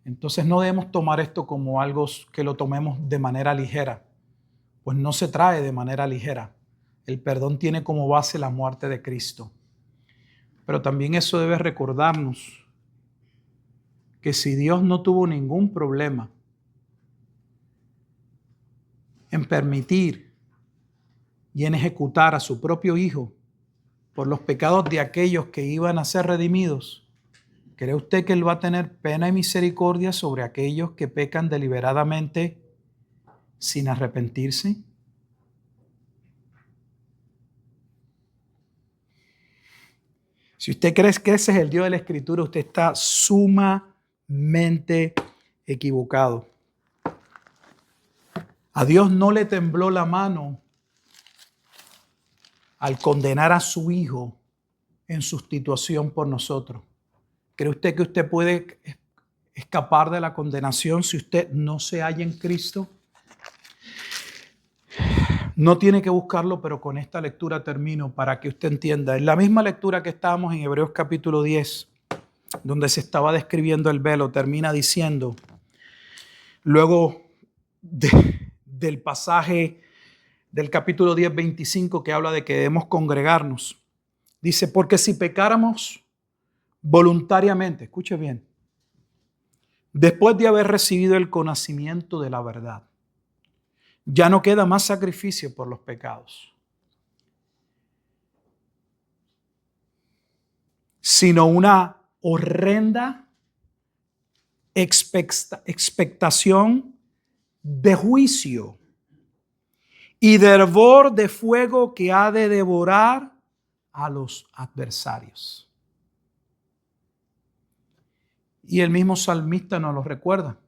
Entonces no debemos tomar esto como algo que lo tomemos de manera ligera, pues no se trae de manera ligera. El perdón tiene como base la muerte de Cristo. Pero también eso debe recordarnos que si Dios no tuvo ningún problema en permitir y en ejecutar a su propio Hijo por los pecados de aquellos que iban a ser redimidos, ¿cree usted que Él va a tener pena y misericordia sobre aquellos que pecan deliberadamente sin arrepentirse? Si usted cree que ese es el Dios de la Escritura, usted está sumamente equivocado. A Dios no le tembló la mano al condenar a su Hijo en sustitución por nosotros. ¿Cree usted que usted puede escapar de la condenación si usted no se halla en Cristo? No tiene que buscarlo, pero con esta lectura termino para que usted entienda. En la misma lectura que estábamos en Hebreos capítulo 10, donde se estaba describiendo el velo, termina diciendo, luego del pasaje del capítulo 10, 25, que habla de que debemos congregarnos, dice, porque si pecáramos voluntariamente, escuche bien, después de haber recibido el conocimiento de la verdad, ya no queda más sacrificio por los pecados, sino una horrenda expectación de juicio y de hervor de fuego que ha de devorar a los adversarios. Y el mismo salmista nos lo recuerda,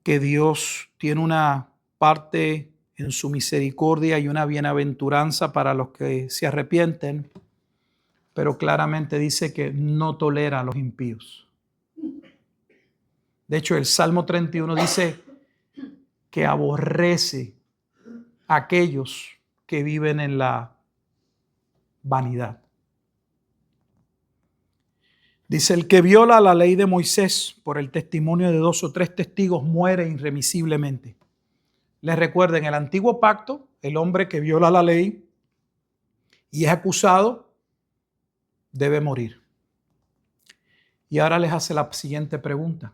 que Dios tiene una parte en su misericordia y una bienaventuranza para los que se arrepienten, pero claramente dice que no tolera a los impíos. De hecho, el Salmo 31 dice que aborrece a aquellos que viven en la vanidad. Dice, el que viola la ley de Moisés por el testimonio de 2 o 3 testigos muere irremisiblemente. Les recuerdo, en el antiguo pacto, el hombre que viola la ley y es acusado debe morir. Y ahora les hace la siguiente pregunta.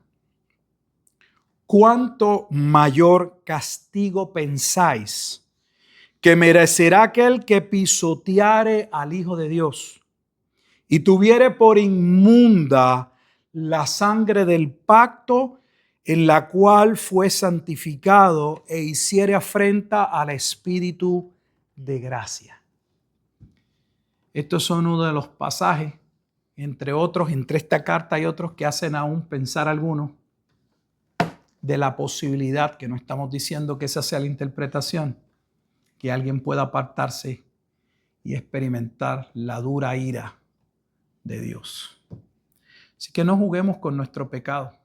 ¿Cuánto mayor castigo pensáis que merecerá aquel que pisoteare al Hijo de Dios y tuviere por inmunda la sangre del pacto en la cual fue santificado e hiciere afrenta al Espíritu de gracia? Estos son uno de los pasajes, entre otros, entre esta carta y otros, que hacen aún pensar a algunos de la posibilidad, que no estamos diciendo que esa sea la interpretación, que alguien pueda apartarse y experimentar la dura ira de Dios. Así que no juguemos con nuestro pecado.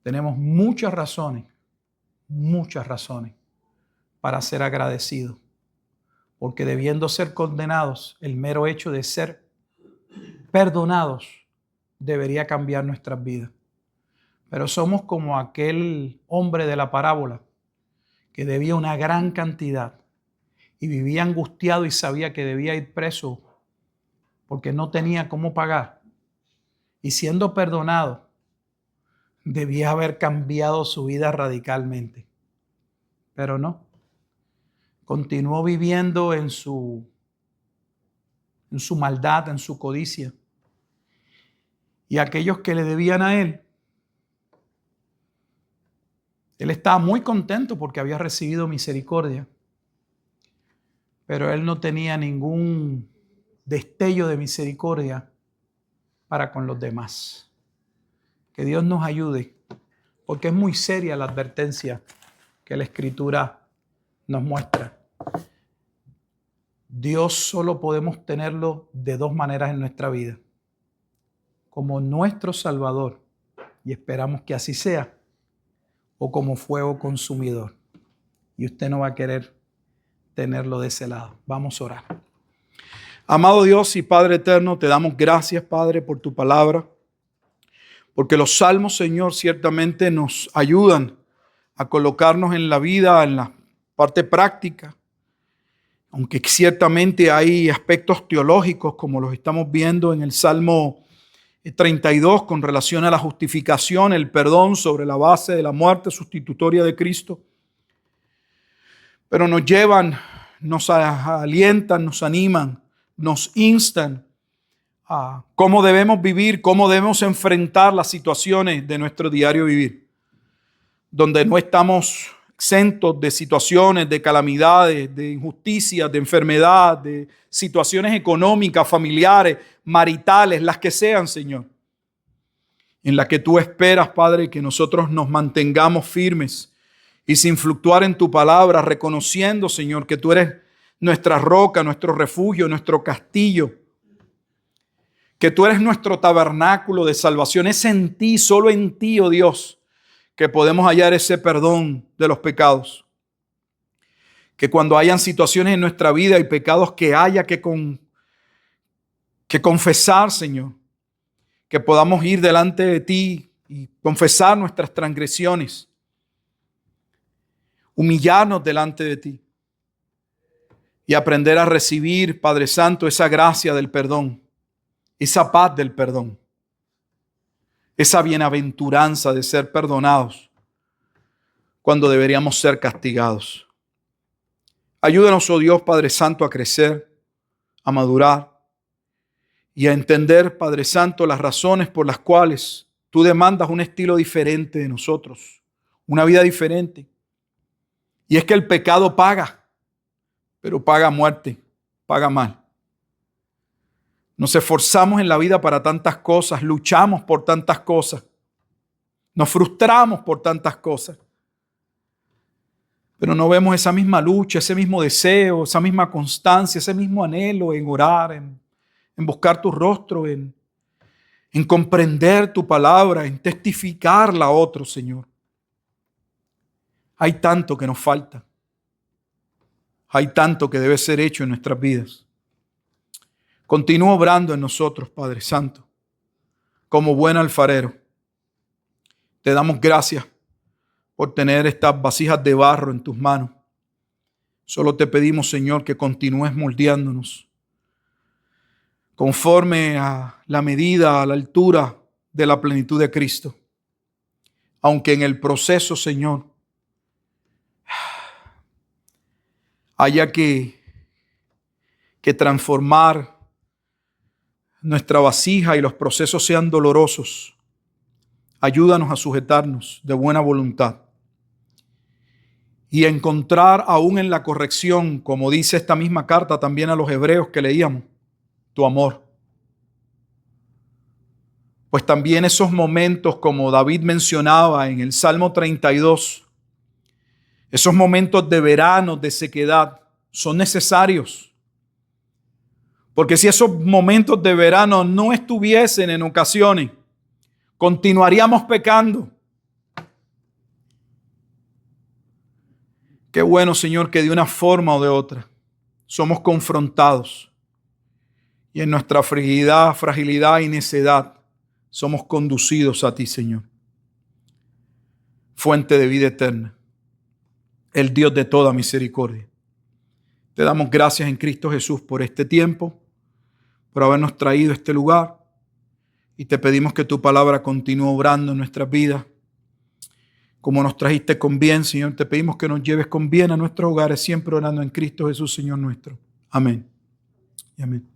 Tenemos muchas razones para ser agradecidos, porque debiendo ser condenados, el mero hecho de ser perdonados debería cambiar nuestras vidas. Pero somos como aquel hombre de la parábola que debía una gran cantidad y vivía angustiado y sabía que debía ir preso porque no tenía cómo pagar. Y siendo perdonado, debía haber cambiado su vida radicalmente. Pero no. Continuó viviendo en su maldad, en su codicia. Y aquellos que le debían a él estaba muy contento porque había recibido misericordia, pero él no tenía ningún destello de misericordia para con los demás. Que Dios nos ayude, porque es muy seria la advertencia que la Escritura nos muestra. Dios solo podemos tenerlo de 2 maneras en nuestra vida: como nuestro Salvador, y esperamos que así sea, o como fuego consumidor. Y usted no va a querer tenerlo de ese lado. Vamos a orar. Amado Dios y Padre eterno, te damos gracias, Padre, por tu palabra, porque los salmos, Señor, ciertamente nos ayudan a colocarnos en la vida, en la parte práctica, aunque ciertamente hay aspectos teológicos, como los estamos viendo en el Salmo 32, con relación a la justificación, el perdón sobre la base de la muerte sustitutoria de Cristo. Pero nos llevan, nos alientan, nos animan, nos instan a cómo debemos vivir, cómo debemos enfrentar las situaciones de nuestro diario vivir, donde no estamos exentos de situaciones, de calamidades, de injusticias, de enfermedad, de situaciones económicas, familiares, maritales, las que sean, Señor, en las que tú esperas, Padre, que nosotros nos mantengamos firmes y sin fluctuar en tu palabra, reconociendo, Señor, que tú eres nuestra roca, nuestro refugio, nuestro castillo, que tú eres nuestro tabernáculo de salvación. Es en ti, solo en ti, oh Dios, que podemos hallar ese perdón de los pecados. Que cuando hayan situaciones en nuestra vida y pecados que haya que confesar, Señor, que podamos ir delante de ti y confesar nuestras transgresiones, humillarnos delante de ti y aprender a recibir, Padre Santo, esa gracia del perdón, esa paz del perdón, esa bienaventuranza de ser perdonados cuando deberíamos ser castigados. Ayúdanos, oh Dios, Padre Santo, a crecer, a madurar y a entender, Padre Santo, las razones por las cuales tú demandas un estilo diferente de nosotros, una vida diferente. Y es que el pecado paga, pero paga muerte, paga mal. Nos esforzamos en la vida para tantas cosas, luchamos por tantas cosas, nos frustramos por tantas cosas, pero no vemos esa misma lucha, ese mismo deseo, esa misma constancia, ese mismo anhelo en orar, en buscar tu rostro, en comprender tu palabra, en testificarla a otros, Señor. Hay tanto que nos falta. Hay tanto que debe ser hecho en nuestras vidas. Continúa obrando en nosotros, Padre Santo, como buen alfarero. Te damos gracias por tener estas vasijas de barro en tus manos. Solo te pedimos, Señor, que continúes moldeándonos conforme a la medida, a la altura de la plenitud de Cristo. Aunque en el proceso, Señor, haya que transformar nuestra vasija y los procesos sean dolorosos, ayúdanos a sujetarnos de buena voluntad y a encontrar aún en la corrección, como dice esta misma carta también a los hebreos que leíamos, tu amor. Pues también esos momentos, como David mencionaba en el Salmo 32, esos momentos de verano, de sequedad, son necesarios. Porque si esos momentos de verano no estuviesen en ocasiones, continuaríamos pecando. Qué bueno, Señor, que de una forma o de otra somos confrontados y en nuestra fragilidad y necedad somos conducidos a ti, Señor. Fuente de vida eterna, el Dios de toda misericordia. Te damos gracias en Cristo Jesús por este tiempo, por habernos traído a este lugar, y te pedimos que tu palabra continúe obrando en nuestras vidas. Como nos trajiste con bien, Señor, te pedimos que nos lleves con bien a nuestros hogares, siempre orando en Cristo Jesús, Señor nuestro. Amén. Y amén.